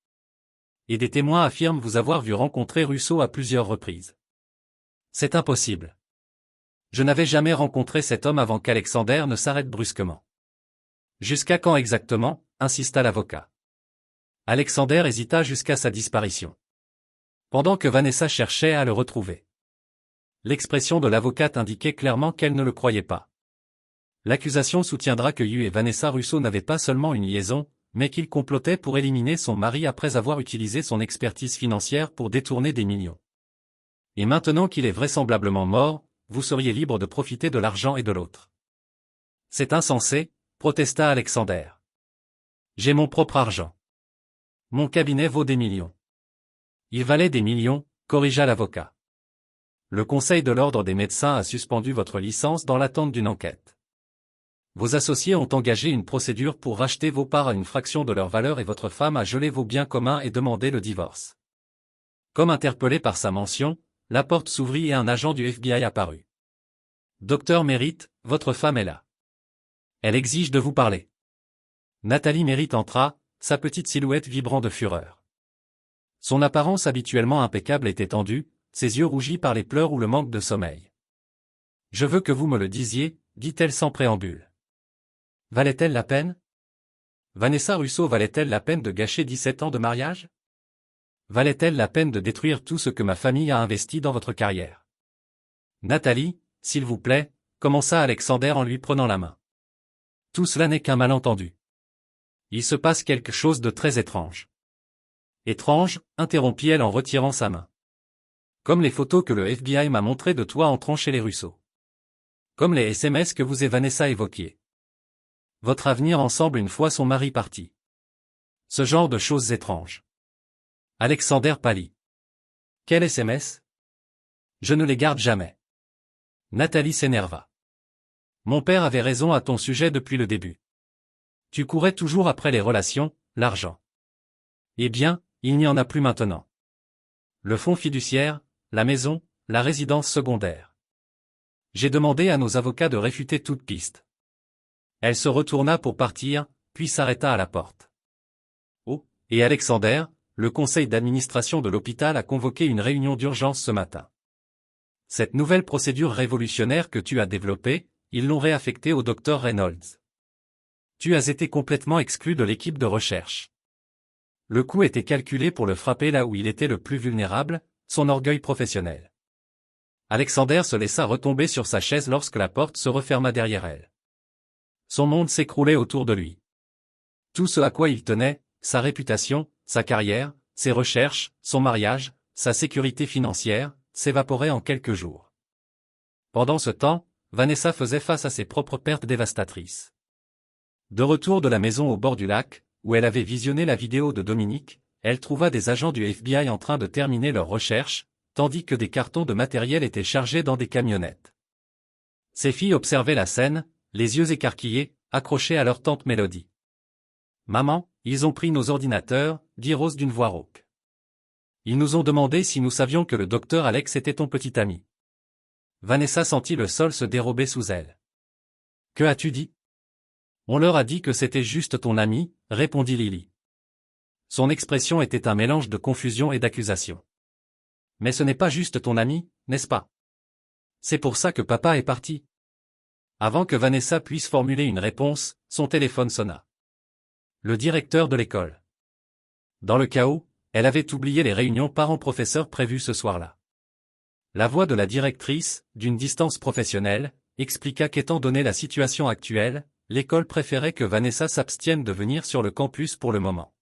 Et des témoins affirment vous avoir vu rencontrer Russo à plusieurs reprises. C'est impossible. Je n'avais jamais rencontré cet homme avant qu'Alexander ne s'arrête brusquement. Jusqu'à quand exactement, insista l'avocat. Alexander hésita jusqu'à sa disparition. Pendant que Vanessa cherchait à le retrouver. L'expression de l'avocate indiquait clairement qu'elle ne le croyait pas. L'accusation soutiendra que Yu et Vanessa Russo n'avaient pas seulement une liaison, mais qu'ils complotaient pour éliminer son mari après avoir utilisé son expertise financière pour détourner des millions. Et maintenant qu'il est vraisemblablement mort, vous seriez libre de profiter de l'argent et de l'autre. C'est insensé, protesta Alexander. J'ai mon propre argent. Mon cabinet vaut des millions. Il valait des millions, corrigea l'avocat. Le Conseil de l'Ordre des médecins a suspendu votre licence dans l'attente d'une enquête. Vos associés ont engagé une procédure pour racheter vos parts à une fraction de leur valeur et votre femme a gelé vos biens communs et demandé le divorce. Comme interpellé par sa mention, la porte s'ouvrit et un agent du FBI apparut. Docteur Mérite, votre femme est là. Elle exige de vous parler. Nathalie Mérite entra, sa petite silhouette vibrant de fureur. Son apparence habituellement impeccable était tendue, ses yeux rougis par les pleurs ou le manque de sommeil. Je veux que vous me le disiez, dit-elle sans préambule. Valait-elle la peine? Vanessa Russo valait-elle la peine de gâcher 17 ans de mariage? Valait-elle la peine de détruire tout ce que ma famille a investi dans votre carrière? Nathalie, s'il vous plaît, commença Alexander en lui prenant la main. Tout cela n'est qu'un malentendu. Il se passe quelque chose de très étrange. Étrange, interrompit-elle en retirant sa main. Comme les photos que le FBI m'a montrées de toi entrant chez les Russo. Comme les SMS que vous et Vanessa évoquiez. Votre avenir ensemble une fois son mari parti. Ce genre de choses étranges. Alexander pâlit. Quel SMS? Je ne les garde jamais. Nathalie s'énerva. Mon père avait raison à ton sujet depuis le début. Tu courais toujours après les relations, l'argent. Eh bien, il n'y en a plus maintenant. Le fonds fiduciaire, la maison, la résidence secondaire. J'ai demandé à nos avocats de réfuter toute piste. Elle se retourna pour partir, puis s'arrêta à la porte. Oh, et Alexander, le conseil d'administration de l'hôpital a convoqué une réunion d'urgence ce matin. Cette nouvelle procédure révolutionnaire que tu as développée, ils l'ont réaffectée au docteur Reynolds. Tu as été complètement exclu de l'équipe de recherche. Le coup était calculé pour le frapper là où il était le plus vulnérable, son orgueil professionnel. Alexander se laissa retomber sur sa chaise lorsque la porte se referma derrière elle. Son monde s'écroulait autour de lui. Tout ce à quoi il tenait, sa réputation, sa carrière, ses recherches, son mariage, sa sécurité financière, s'évaporaient en quelques jours. Pendant ce temps, Vanessa faisait face à ses propres pertes dévastatrices. De retour de la maison au bord du lac, où elle avait visionné la vidéo de Dominique, elle trouva des agents du FBI en train de terminer leurs recherches, tandis que des cartons de matériel étaient chargés dans des camionnettes. Ses filles observaient la scène, les yeux écarquillés, accrochés à leur tante Mélodie. « Maman, ils ont pris nos ordinateurs, dit Rose d'une voix rauque. Ils nous ont demandé si nous savions que le docteur Alex était ton petit ami. » Vanessa sentit le sol se dérober sous elle. « Que as-tu dit? » On leur a dit que c'était juste ton ami, répondit Lily. Son expression était un mélange de confusion et d'accusation. Mais ce n'est pas juste ton ami, n'est-ce pas? C'est pour ça que papa est parti. Avant que Vanessa puisse formuler une réponse, son téléphone sonna. Le directeur de l'école. Dans le chaos, elle avait oublié les réunions parents-professeurs prévues ce soir-là. La voix de la directrice, d'une distance professionnelle, expliqua qu'étant donné la situation actuelle, l'école préférait que Vanessa s'abstienne de venir sur le campus pour le moment.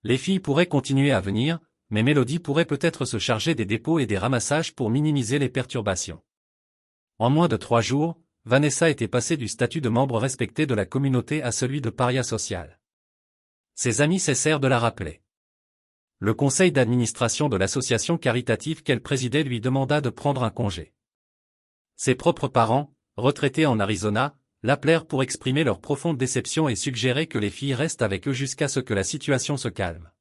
Les filles pourraient continuer à venir, mais Mélodie pourrait peut-être se charger des dépôts et des ramassages pour minimiser les perturbations. En moins de 3 jours, Vanessa était passée du statut de membre respecté de la communauté à celui de paria social. Ses amis cessèrent de la rappeler. Le conseil d'administration de l'association caritative qu'elle présidait lui demanda de prendre un congé. Ses propres parents, retraités en Arizona, l'appelèrent pour exprimer leur profonde déception et suggérer que les filles restent avec eux jusqu'à ce que la situation se calme.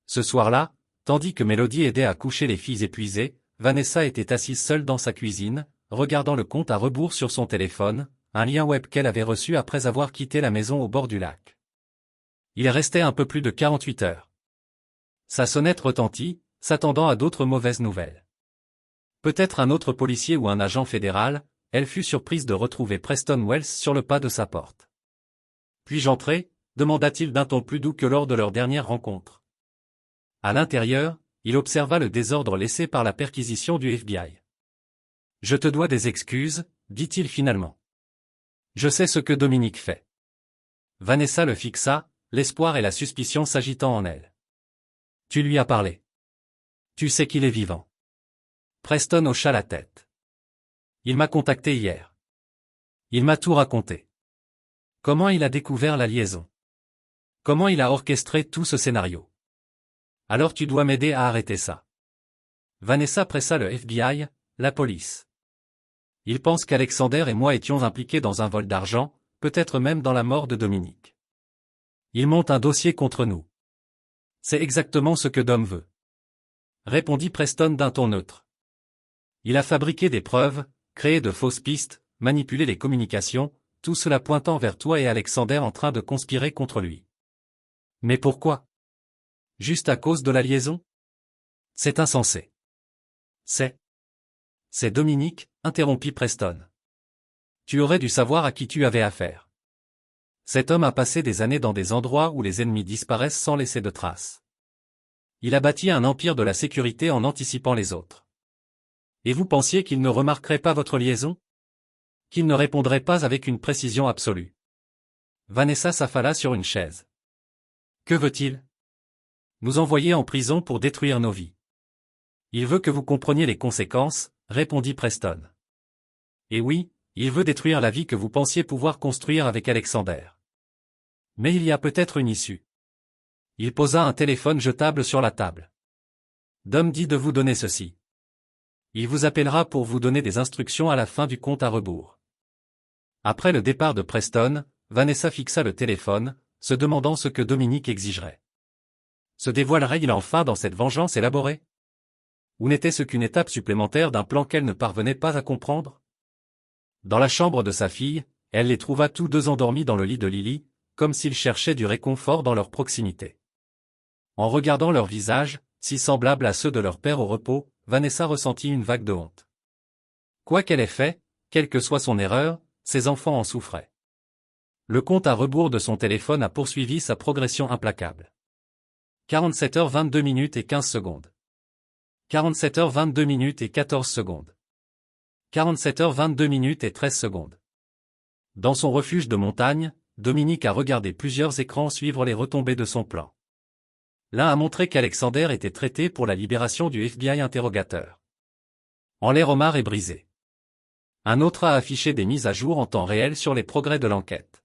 Ce soir-là, tandis que Melody aidait à coucher les filles épuisées, Vanessa était assise seule dans sa cuisine, regardant le compte à rebours sur son téléphone, un lien web qu'elle avait reçu après avoir quitté la maison au bord du lac. Il restait un peu plus de 48 heures. Sa sonnette retentit, s'attendant à d'autres mauvaises nouvelles. Peut-être un autre policier ou un agent fédéral, elle fut surprise de retrouver Preston Wells sur le pas de sa porte. « Puis-je entrer » demanda-t-il d'un ton plus doux que lors de leur dernière rencontre. À l'intérieur, il observa le désordre laissé par la perquisition du FBI. « Je te dois des excuses, dit-il finalement. Je sais ce que Dominique fait. » Vanessa le fixa, l'espoir et la suspicion s'agitant en elle. « Tu lui as parlé. Tu sais qu'il est vivant. » Preston hocha la tête. « Il m'a contacté hier. Il m'a tout raconté. Comment il a découvert la liaison? Comment il a orchestré tout ce scénario? Alors tu dois m'aider à arrêter ça. » Vanessa pressa le FBI, la police. « Il pense qu'Alexander et moi étions impliqués dans un vol d'argent, peut-être même dans la mort de Dominique. Il monte un dossier contre nous. C'est exactement ce que Dom veut. » Répondit Preston d'un ton neutre. Il a fabriqué des preuves, créé de fausses pistes, manipulé les communications, tout cela pointant vers toi et Alexander en train de conspirer contre lui. Mais pourquoi? Juste à cause de la liaison? C'est insensé. C'est Dominique, interrompit Preston. Tu aurais dû savoir à qui tu avais affaire. Cet homme a passé des années dans des endroits où les ennemis disparaissent sans laisser de traces. Il a bâti un empire de la sécurité en anticipant les autres. Et vous pensiez qu'il ne remarquerait pas votre liaison? Qu'il ne répondrait pas avec une précision absolue? Vanessa s'affala sur une chaise. Que veut-il? Nous envoyer en prison pour détruire nos vies. Il veut que vous compreniez les conséquences, répondit Preston. Et oui, il veut détruire la vie que vous pensiez pouvoir construire avec Alexander. Mais il y a peut-être une issue. Il posa un téléphone jetable sur la table. Dom dit de vous donner ceci. Il vous appellera pour vous donner des instructions à la fin du compte à rebours. Après le départ de Preston, Vanessa fixa le téléphone, se demandant ce que Dominique exigerait. Se dévoilerait-il enfin dans cette vengeance élaborée? Ou n'était-ce qu'une étape supplémentaire d'un plan qu'elle ne parvenait pas à comprendre? Dans la chambre de sa fille, elle les trouva tous deux endormis dans le lit de Lily, comme s'ils cherchaient du réconfort dans leur proximité. En regardant leurs visages, si semblables à ceux de leur père au repos, Vanessa ressentit une vague de honte. Quoi qu'elle ait fait, quelle que soit son erreur, ses enfants en souffraient. Le compte à rebours de son téléphone a poursuivi sa progression implacable. 47h22 et 15 secondes. 47h22 et 14 secondes. 47h22 et 13 secondes. Dans son refuge de montagne, Dominique a regardé plusieurs écrans suivre les retombées de son plan. L'un a montré qu'Alexander était traité pour la libération du FBI interrogateur. En l'air Omar est brisé. Un autre a affiché des mises à jour en temps réel sur les progrès de l'enquête.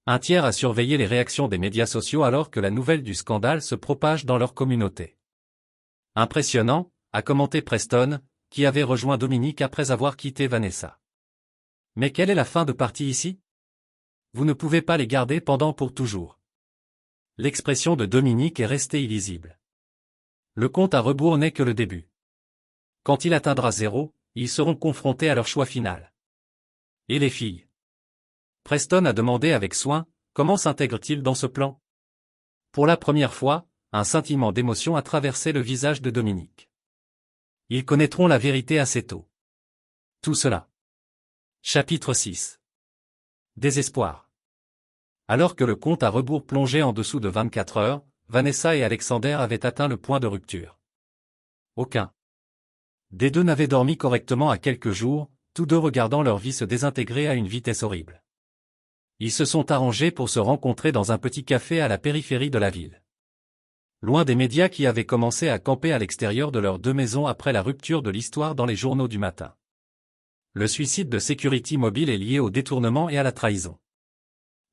Un tiers a surveillé les réactions des médias sociaux alors que la nouvelle du scandale se propage dans leur communauté. Impressionnant, a commenté Preston, qui avait rejoint Dominique après avoir quitté Vanessa. Mais quelle est la fin de partie ici? Vous ne pouvez pas les garder pendant pour toujours. L'expression de Dominique est restée illisible. Le compte à rebours n'est que le début. Quand il atteindra 0, ils seront confrontés à leur choix final. Et les filles? Preston a demandé avec soin, comment s'intègre-t-il dans ce plan? Pour la première fois, un scintillement d'émotion a traversé le visage de Dominique. Ils connaîtront la vérité assez tôt. Tout cela. Chapitre 6. Désespoir. Alors que le compte à rebours plongeait en dessous de 24 heures, Vanessa et Alexander avaient atteint le point de rupture. Aucun des deux n'avait dormi correctement à quelques jours, tous deux regardant leur vie se désintégrer à une vitesse horrible. Ils se sont arrangés pour se rencontrer dans un petit café à la périphérie de la ville. Loin des médias qui avaient commencé à camper à l'extérieur de leurs deux maisons après la rupture de l'histoire dans les journaux du matin. Le suicide de Security Mobile est lié au détournement et à la trahison.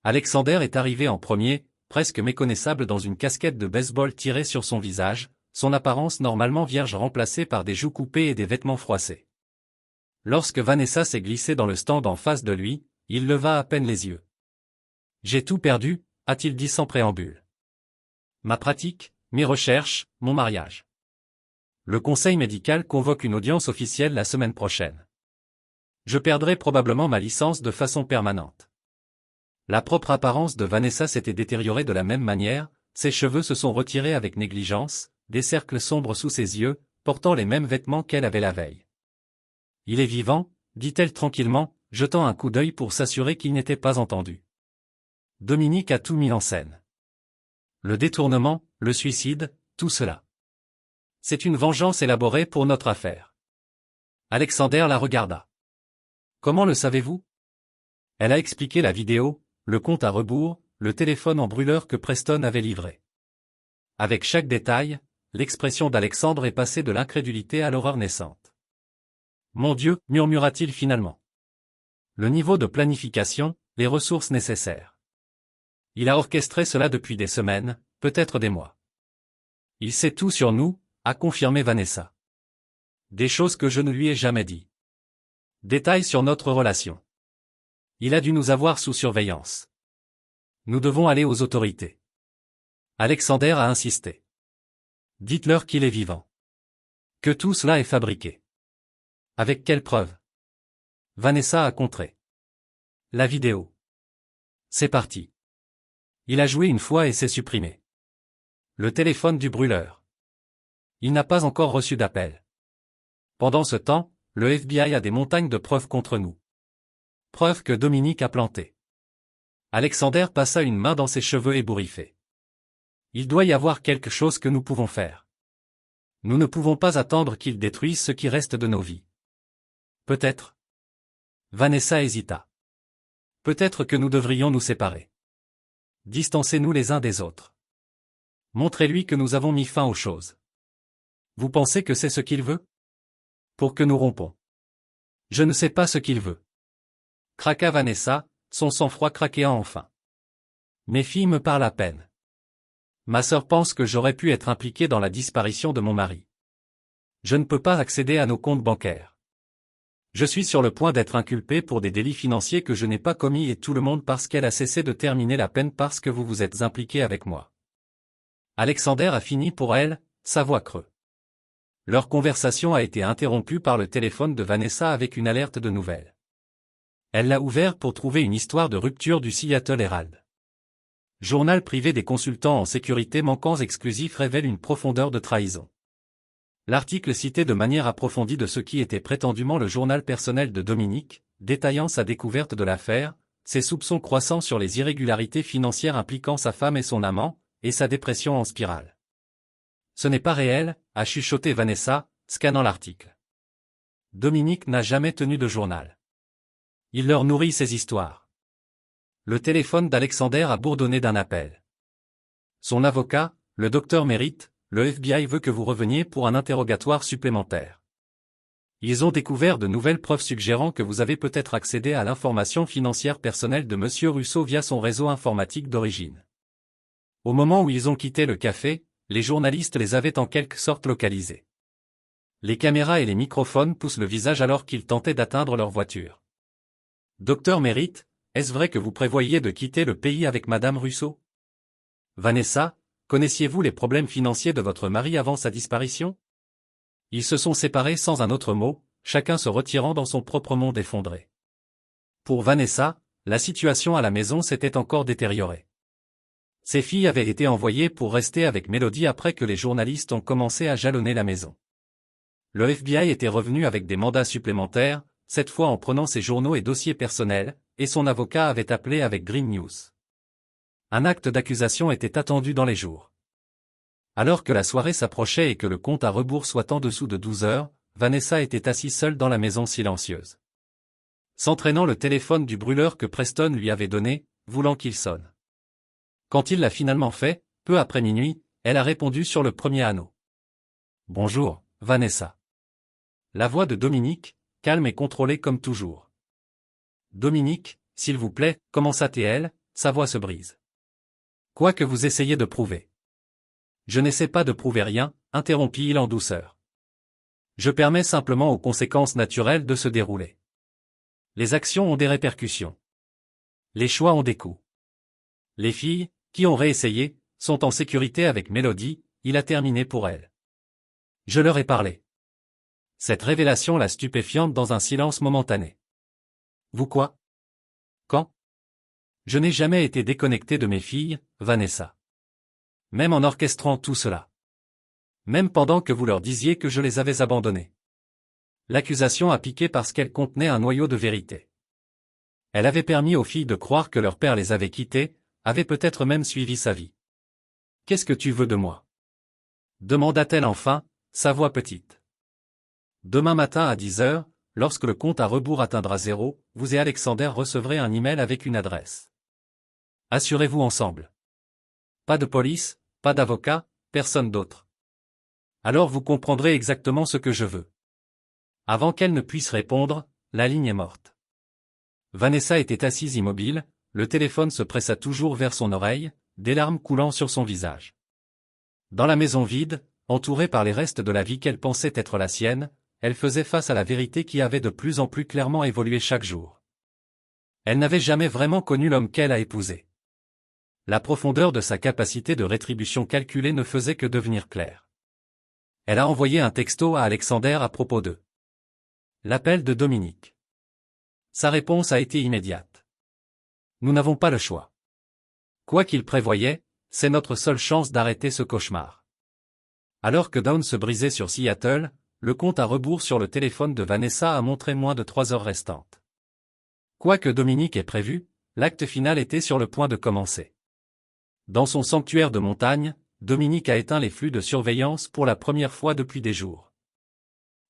Alexander est arrivé en premier, presque méconnaissable dans une casquette de baseball tirée sur son visage, son apparence normalement vierge remplacée par des joues coupées et des vêtements froissés. Lorsque Vanessa s'est glissée dans le stand en face de lui, il leva à peine les yeux. « J'ai tout perdu », a-t-il dit sans préambule. « Ma pratique, mes recherches, mon mariage. » Le conseil médical convoque une audience officielle la semaine prochaine. Je perdrai probablement ma licence de façon permanente. La propre apparence de Vanessa s'était détériorée de la même manière, ses cheveux se sont retirés avec négligence, des cercles sombres sous ses yeux, portant les mêmes vêtements qu'elle avait la veille. « Il est vivant », dit-elle tranquillement, jetant un coup d'œil pour s'assurer qu'il n'était pas entendu. Dominique a tout mis en scène. Le détournement, le suicide, tout cela. C'est une vengeance élaborée pour notre affaire. Alexander la regarda. « Comment le savez-vous » Elle a expliqué la vidéo, le compte à rebours, le téléphone en brûleur que Preston avait livré. Avec chaque détail, l'expression d'Alexandre est passée de l'incrédulité à l'horreur naissante. « Mon Dieu » murmura-t-il finalement. Le niveau de planification, les ressources nécessaires. Il a orchestré cela depuis des semaines, peut-être des mois. Il sait tout sur nous, a confirmé Vanessa. Des choses que je ne lui ai jamais dit. Détails sur notre relation. Il a dû nous avoir sous surveillance. Nous devons aller aux autorités. Alexander a insisté. Dites-leur qu'il est vivant. Que tout cela est fabriqué. Avec quelle preuve? Vanessa a contré. La vidéo. C'est parti. Il a joué une fois et s'est supprimé. Le téléphone du brûleur. Il n'a pas encore reçu d'appel. Pendant ce temps, le FBI a des montagnes de preuves contre nous. Preuves que Dominique a plantées. Alexander passa une main dans ses cheveux ébouriffés. Il doit y avoir quelque chose que nous pouvons faire. Nous ne pouvons pas attendre qu'il détruise ce qui reste de nos vies. Peut-être. Vanessa hésita. Peut-être que nous devrions nous séparer. Distancez-nous les uns des autres. Montrez-lui que nous avons mis fin aux choses. Vous pensez que c'est ce qu'il veut? Pour que nous rompons. Je ne sais pas ce qu'il veut. Craqua Vanessa, son sang-froid craquant enfin. Mes filles me parlent à peine. Ma sœur pense que j'aurais pu être impliqué dans la disparition de mon mari. Je ne peux pas accéder à nos comptes bancaires. Je suis sur le point d'être inculpé pour des délits financiers que je n'ai pas commis et tout le monde parce qu'elle a cessé de terminer la peine parce que vous vous êtes impliqué avec moi. Alexander a fini pour elle, sa voix creux. Leur conversation a été interrompue par le téléphone de Vanessa avec une alerte de nouvelles. Elle l'a ouvert pour trouver une histoire de rupture du Seattle Herald. Journal privé des consultants en sécurité manquants exclusifs révèle une profondeur de trahison. L'article citait de manière approfondie de ce qui était prétendument le journal personnel de Dominique, détaillant sa découverte de l'affaire, ses soupçons croissants sur les irrégularités financières impliquant sa femme et son amant, et sa dépression en spirale. Ce n'est pas réel, a chuchoté Vanessa, scannant l'article. Dominique n'a jamais tenu de journal. Il leur nourrit ses histoires. Le téléphone d'Alexander a bourdonné d'un appel. Son avocat, le docteur Merritt, le FBI veut que vous reveniez pour un interrogatoire supplémentaire. Ils ont découvert de nouvelles preuves suggérant que vous avez peut-être accédé à l'information financière personnelle de M. Russo via son réseau informatique d'origine. Au moment où ils ont quitté le café, les journalistes les avaient en quelque sorte localisés. Les caméras et les microphones poussent le visage alors qu'ils tentaient d'atteindre leur voiture. Docteur Merritt, est-ce vrai que vous prévoyiez de quitter le pays avec Madame Russo? Vanessa, connaissiez-vous les problèmes financiers de votre mari avant sa disparition? Ils se sont séparés sans un autre mot, chacun se retirant dans son propre monde effondré. Pour Vanessa, la situation à la maison s'était encore détériorée. Ses filles avaient été envoyées pour rester avec Mélodie après que les journalistes ont commencé à jalonner la maison. Le FBI était revenu avec des mandats supplémentaires, cette fois en prenant ses journaux et dossiers personnels, et son avocat avait appelé avec Green News. Un acte d'accusation était attendu dans les jours. Alors que la soirée s'approchait et que le compte à rebours soit en dessous de 12 heures, Vanessa était assise seule dans la maison silencieuse. S'entraînant le téléphone du brûleur que Preston lui avait donné, voulant qu'il sonne. Quand il l'a finalement fait, peu après minuit, elle a répondu sur le premier anneau. « Bonjour, Vanessa. » La voix de Dominique, calme et contrôlée comme toujours. Dominique, s'il vous plaît, commença-t-elle, sa voix se brise. Quoi que vous essayez de prouver. Je n'essaie pas de prouver rien, interrompit-il en douceur. Je permets simplement aux conséquences naturelles de se dérouler. Les actions ont des répercussions. Les choix ont des coûts. Les filles, qui ont réessayé, sont en sécurité avec Mélodie, il a terminé pour elles. Je leur ai parlé. Cette révélation la stupéfiante dans un silence momentané. Vous quoi? Quand? Je n'ai jamais été déconnecté de mes filles, Vanessa. Même en orchestrant tout cela. Même pendant que vous leur disiez que je les avais abandonnées. L'accusation a piqué parce qu'elle contenait un noyau de vérité. Elle avait permis aux filles de croire que leur père les avait quittées, avait peut-être même suivi sa vie. Qu'est-ce que tu veux de moi? Demanda-t-elle enfin, sa voix petite. Demain matin à 10 heures, lorsque le compte à rebours atteindra 0, vous et Alexander recevrez un email avec une adresse. Assurez-vous ensemble. Pas de police, pas d'avocat, personne d'autre. Alors vous comprendrez exactement ce que je veux. Avant qu'elle ne puisse répondre, la ligne est morte. Vanessa était assise immobile, le téléphone se pressa toujours vers son oreille, des larmes coulant sur son visage. Dans la maison vide, entourée par les restes de la vie qu'elle pensait être la sienne, elle faisait face à la vérité qui avait de plus en plus clairement évolué chaque jour. Elle n'avait jamais vraiment connu l'homme qu'elle a épousé. La profondeur de sa capacité de rétribution calculée ne faisait que devenir claire. Elle a envoyé un texto à Alexander à propos d'eux. L'appel de Dominique. Sa réponse a été immédiate. Nous n'avons pas le choix. Quoi qu'il prévoyait, c'est notre seule chance d'arrêter ce cauchemar. Alors que Dawn se brisait sur Seattle, le compte à rebours sur le téléphone de Vanessa a montré moins de 3 heures restantes. Quoi que Dominique ait prévu, l'acte final était sur le point de commencer. Dans son sanctuaire de montagne, Dominique a éteint les flux de surveillance pour la première fois depuis des jours.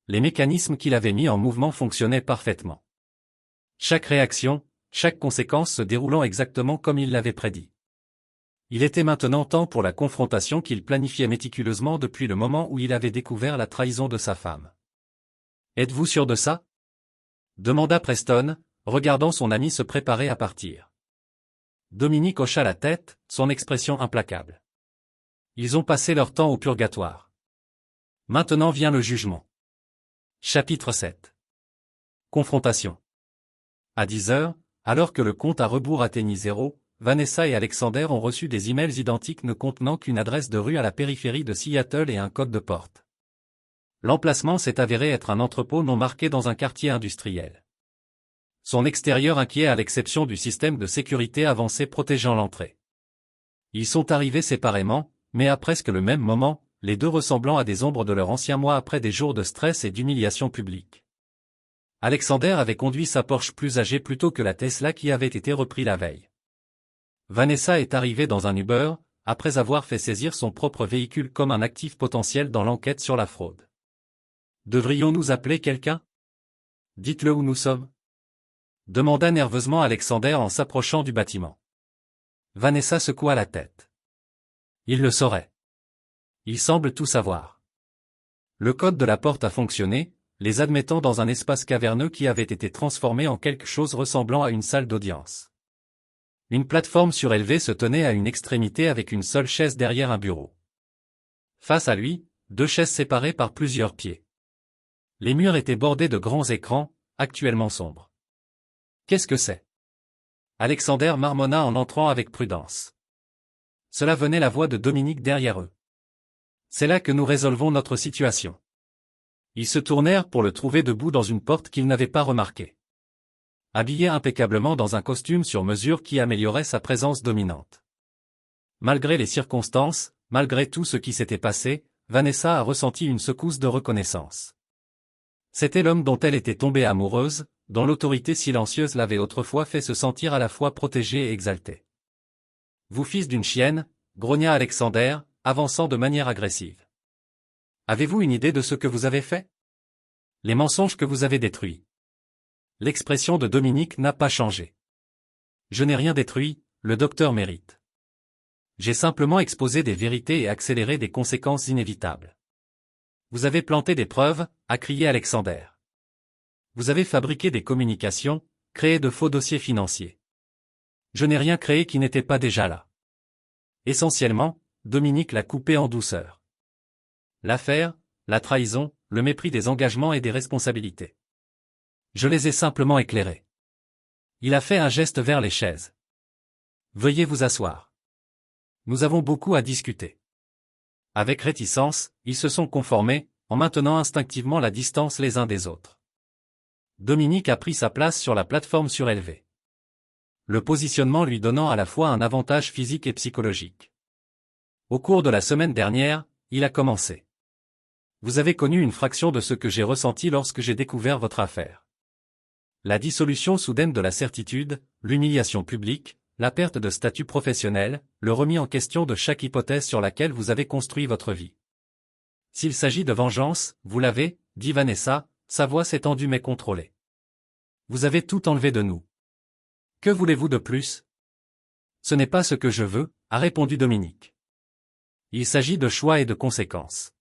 Les mécanismes qu'il avait mis en mouvement fonctionnaient parfaitement. Chaque réaction, chaque conséquence se déroulant exactement comme il l'avait prédit. Il était maintenant temps pour la confrontation qu'il planifiait méticuleusement depuis le moment où il avait découvert la trahison de sa femme. « Êtes-vous sûr de ça ?» demanda Preston, regardant son ami se préparer à partir. Dominique hocha la tête, son expression implacable. Ils ont passé leur temps au purgatoire. Maintenant vient le jugement. Chapitre 7. Confrontation. À 10 heures, alors que le compte à rebours atteignit 0, Vanessa et Alexander ont reçu des emails identiques ne contenant qu'une adresse de rue à la périphérie de Seattle et un code de porte. L'emplacement s'est avéré être un entrepôt non marqué dans un quartier industriel. Son extérieur inquiet à l'exception du système de sécurité avancé protégeant l'entrée. Ils sont arrivés séparément, mais à presque le même moment, les deux ressemblant à des ombres de leur ancien moi après des jours de stress et d'humiliation publique. Alexander avait conduit sa Porsche plus âgée plutôt que la Tesla qui avait été repris la veille. Vanessa est arrivée dans un Uber, après avoir fait saisir son propre véhicule comme un actif potentiel dans l'enquête sur la fraude. Devrions-nous appeler quelqu'un? Dites-le où nous sommes. Demanda nerveusement Alexander en s'approchant du bâtiment. Vanessa secoua la tête. Il le saurait. Il semble tout savoir. Le code de la porte a fonctionné, les admettant dans un espace caverneux qui avait été transformé en quelque chose ressemblant à une salle d'audience. Une plateforme surélevée se tenait à une extrémité avec une seule chaise derrière un bureau. Face à lui, 2 chaises séparées par plusieurs pieds. Les murs étaient bordés de grands écrans, actuellement sombres. Qu'est-ce que c'est? Alexander marmonna en entrant avec prudence. Cela venait la voix de Dominique derrière eux. C'est là que nous résolvons notre situation. Ils se tournèrent pour le trouver debout dans une porte qu'ils n'avaient pas remarquée. Habillé impeccablement dans un costume sur mesure qui améliorait sa présence dominante. Malgré les circonstances, malgré tout ce qui s'était passé, Vanessa a ressenti une secousse de reconnaissance. C'était l'homme dont elle était tombée amoureuse, dont l'autorité silencieuse l'avait autrefois fait se sentir à la fois protégée et exaltée. « Vous fils d'une chienne » grogna Alexander, avançant de manière agressive. « Avez-vous une idée de ce que vous avez fait? Les mensonges que vous avez détruits. » L'expression de Dominique n'a pas changé. « Je n'ai rien détruit, le docteur mérite. J'ai simplement exposé des vérités et accéléré des conséquences inévitables. » Vous avez planté des preuves, a crié Alexander. Vous avez fabriqué des communications, créé de faux dossiers financiers. Je n'ai rien créé qui n'était pas déjà là. Essentiellement, Dominique l'a coupé en douceur. L'affaire, la trahison, le mépris des engagements et des responsabilités. Je les ai simplement éclairés. Il a fait un geste vers les chaises. Veuillez vous asseoir. Nous avons beaucoup à discuter. Avec réticence, ils se sont conformés, en maintenant instinctivement la distance les uns des autres. Dominique a pris sa place sur la plateforme surélevée. Le positionnement lui donnant à la fois un avantage physique et psychologique. Au cours de la semaine dernière, il a commencé. Vous avez connu une fraction de ce que j'ai ressenti lorsque j'ai découvert votre affaire. La dissolution soudaine de la certitude, l'humiliation publique, la perte de statut professionnel, le remis en question de chaque hypothèse sur laquelle vous avez construit votre vie. S'il s'agit de vengeance, vous l'avez, dit Vanessa, sa voix s'est tendue mais contrôlée. Vous avez tout enlevé de nous. Que voulez-vous de plus? Ce n'est pas ce que je veux, a répondu Dominique. Il s'agit de choix et de conséquences.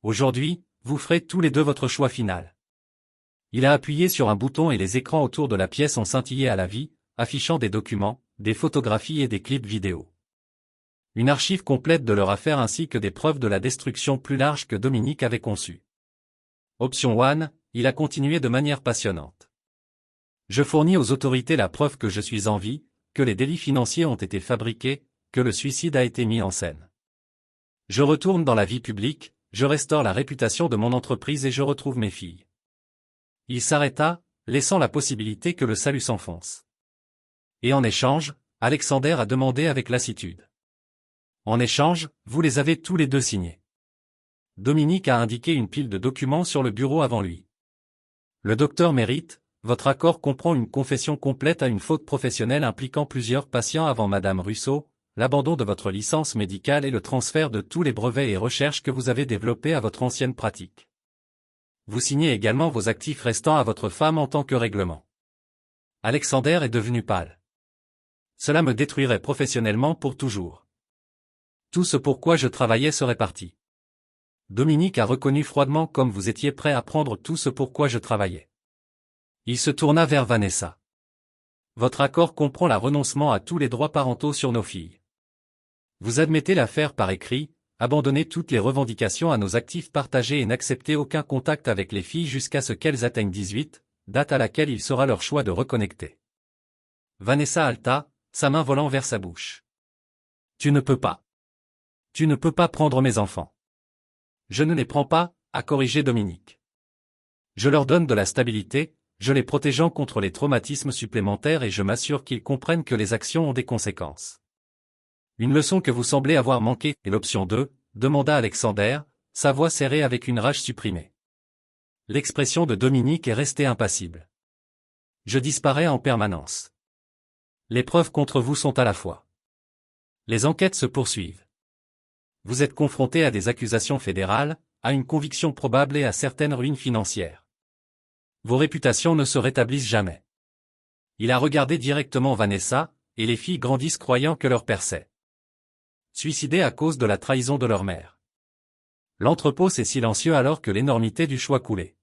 Aujourd'hui, vous ferez tous les deux votre choix final. Il a appuyé sur un bouton et les écrans autour de la pièce ont scintillé à la vie, affichant des documents, des photographies et des clips vidéo. Une archive complète de leur affaire ainsi que des preuves de la destruction plus large que Dominique avait conçue. Option 1, il a continué de manière passionnante. Je fournis aux autorités la preuve que je suis en vie, que les délits financiers ont été fabriqués, que le suicide a été mis en scène. Je retourne dans la vie publique, je restaure la réputation de mon entreprise et je retrouve mes filles. Il s'arrêta, laissant la possibilité que le salut s'enfonce. Et en échange, Alexander a demandé avec lassitude. En échange, vous les avez tous les deux signés. Dominique a indiqué une pile de documents sur le bureau avant lui. Le docteur mérite. Votre accord comprend une confession complète à une faute professionnelle impliquant plusieurs patients avant Madame Russo, l'abandon de votre licence médicale et le transfert de tous les brevets et recherches que vous avez développés à votre ancienne pratique. Vous signez également vos actifs restants à votre femme en tant que règlement. Alexander est devenu pâle. Cela me détruirait professionnellement pour toujours. Tout ce pourquoi je travaillais serait parti. Dominique a reconnu froidement comme vous étiez prêt à prendre tout ce pourquoi je travaillais. Il se tourna vers Vanessa. Votre accord comprend le renoncement à tous les droits parentaux sur nos filles. Vous admettez l'affaire par écrit, abandonnez toutes les revendications à nos actifs partagés et n'acceptez aucun contact avec les filles jusqu'à ce qu'elles atteignent 18, date à laquelle il sera leur choix de reconnecter. Vanessa halta, sa main volant vers sa bouche. Tu ne peux pas. Tu ne peux pas prendre mes enfants. Je ne les prends pas, a corrigé Dominique. Je leur donne de la stabilité, je les protégeant contre les traumatismes supplémentaires et je m'assure qu'ils comprennent que les actions ont des conséquences. Une leçon que vous semblez avoir manquée est l'option 2, demanda Alexander, sa voix serrée avec une rage supprimée. L'expression de Dominique est restée impassible. Je disparais en permanence. Les preuves contre vous sont à la fois. Les enquêtes se poursuivent. Vous êtes confronté à des accusations fédérales, à une conviction probable et à certaines ruines financières. Vos réputations ne se rétablissent jamais. Il a regardé directement Vanessa, et les filles grandissent croyant que leur père s'est suicidé à cause de la trahison de leur mère. L'entrepôt s'est silencieux alors que l'énormité du choix coulait.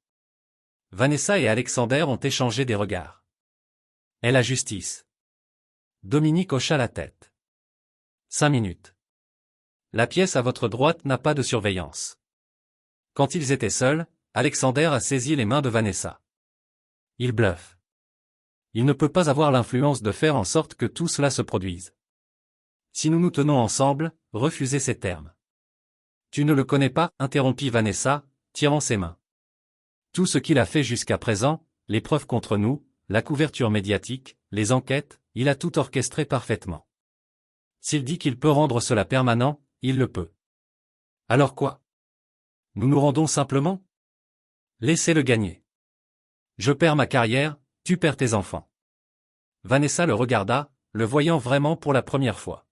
Vanessa et Alexander ont échangé des regards. Et la justice. Dominique hocha la tête. 5 minutes. La pièce à votre droite n'a pas de surveillance. Quand ils étaient seuls, Alexander a saisi les mains de Vanessa. Il bluffe. Il ne peut pas avoir l'influence de faire en sorte que tout cela se produise. Si nous nous tenons ensemble, refusez ces termes. Tu ne le connais pas, interrompit Vanessa, tirant ses mains. Tout ce qu'il a fait jusqu'à présent, les preuves contre nous, la couverture médiatique, les enquêtes, il a tout orchestré parfaitement. S'il dit qu'il peut rendre cela permanent, il le peut. Alors quoi? Nous nous rendons simplement? Laissez-le gagner. Je perds ma carrière, tu perds tes enfants. Vanessa le regarda, le voyant vraiment pour la première fois.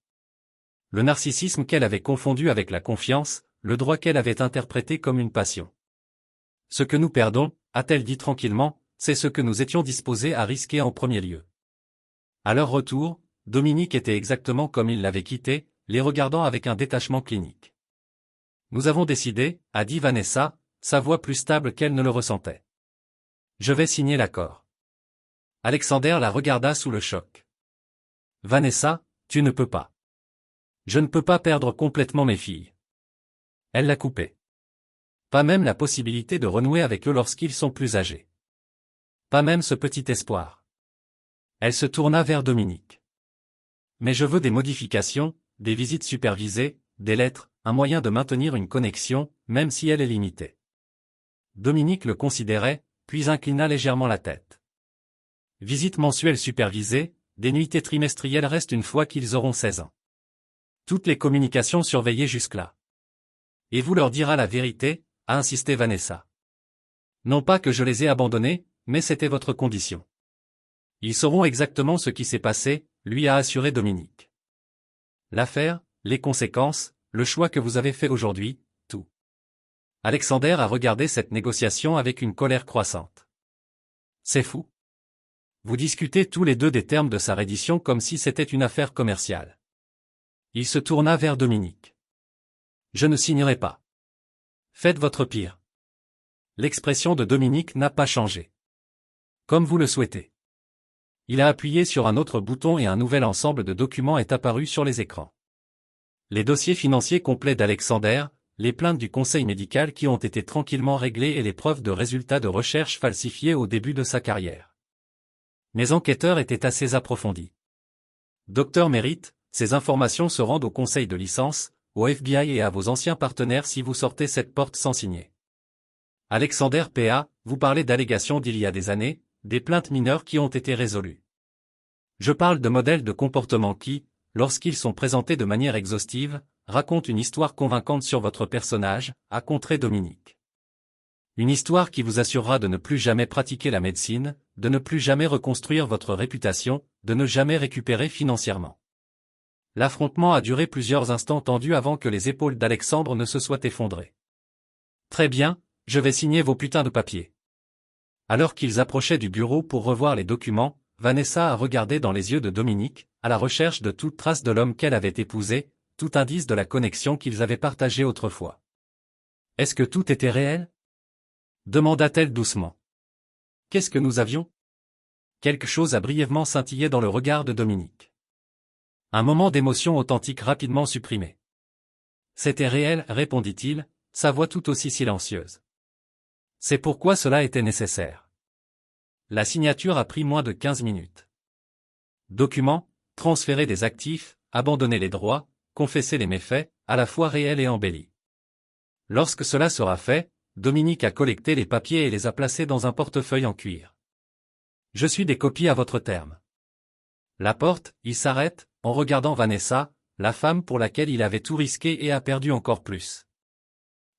Le narcissisme qu'elle avait confondu avec la confiance, le droit qu'elle avait interprété comme une passion. Ce que nous perdons, a-t-elle dit tranquillement, c'est ce que nous étions disposés à risquer en premier lieu. À leur retour, Dominique était exactement comme il l'avait quitté, les regardant avec un détachement clinique. Nous avons décidé, a dit Vanessa, sa voix plus stable qu'elle ne le ressentait. Je vais signer l'accord. Alexander la regarda sous le choc. Vanessa, tu ne peux pas. Je ne peux pas perdre complètement mes filles. Elle l'a coupé. Pas même la possibilité de renouer avec eux lorsqu'ils sont plus âgés. Pas même ce petit espoir. Elle se tourna vers Dominique. Mais je veux des modifications, des visites supervisées, des lettres, un moyen de maintenir une connexion, même si elle est limitée. Dominique le considérait, puis inclina légèrement la tête. Visite mensuelle supervisée, des nuitées trimestrielles restent une fois qu'ils auront 16 ans. Toutes les communications surveillées jusque-là. Et vous leur dira la vérité, a insisté Vanessa. Non pas que je les ai abandonnés, mais c'était votre condition. Ils sauront exactement ce qui s'est passé, lui a assuré Dominique. L'affaire, les conséquences, le choix que vous avez fait aujourd'hui, tout. Alexander a regardé cette négociation avec une colère croissante. C'est fou. Vous discutez tous les deux des termes de sa reddition comme si c'était une affaire commerciale. Il se tourna vers Dominique. Je ne signerai pas. Faites votre pire. L'expression de Dominique n'a pas changé. Comme vous le souhaitez. Il a appuyé sur un autre bouton et un nouvel ensemble de documents est apparu sur les écrans. Les dossiers financiers complets d'Alexander, les plaintes du conseil médical qui ont été tranquillement réglées et les preuves de résultats de recherche falsifiés au début de sa carrière. Mes enquêteurs étaient assez approfondis. Docteur Merritt, ces informations se rendent au conseil de licence, au FBI et à vos anciens partenaires si vous sortez cette porte sans signer. Alexander P.A., vous parlez d'allégations d'il y a des années, des plaintes mineures qui ont été résolues. Je parle de modèles de comportement qui, lorsqu'ils sont présentés de manière exhaustive, racontent une histoire convaincante sur votre personnage, a contré Dominique. Une histoire qui vous assurera de ne plus jamais pratiquer la médecine, de ne plus jamais reconstruire votre réputation, de ne jamais récupérer financièrement. L'affrontement a duré plusieurs instants tendus avant que les épaules d'Alexandre ne se soient effondrées. Très bien, je vais signer vos putains de papiers. Alors qu'ils approchaient du bureau pour revoir les documents, Vanessa a regardé dans les yeux de Dominique, à la recherche de toute trace de l'homme qu'elle avait épousé, tout indice de la connexion qu'ils avaient partagée autrefois. Est-ce que tout était réel? Demanda-t-elle doucement. Qu'est-ce que nous avions? Quelque chose a brièvement scintillé dans le regard de Dominique. Un moment d'émotion authentique rapidement supprimé. C'était réel, répondit-il, sa voix tout aussi silencieuse. C'est pourquoi cela était nécessaire. La signature a pris moins de 15 minutes. Document, transférer des actifs, abandonner les droits, confesser les méfaits, à la fois réels et embellis. Lorsque cela sera fait, Dominique a collecté les papiers et les a placés dans un portefeuille en cuir. Je suis des copies à votre terme. La porte, il s'arrête, en regardant Vanessa, la femme pour laquelle il avait tout risqué et a perdu encore plus.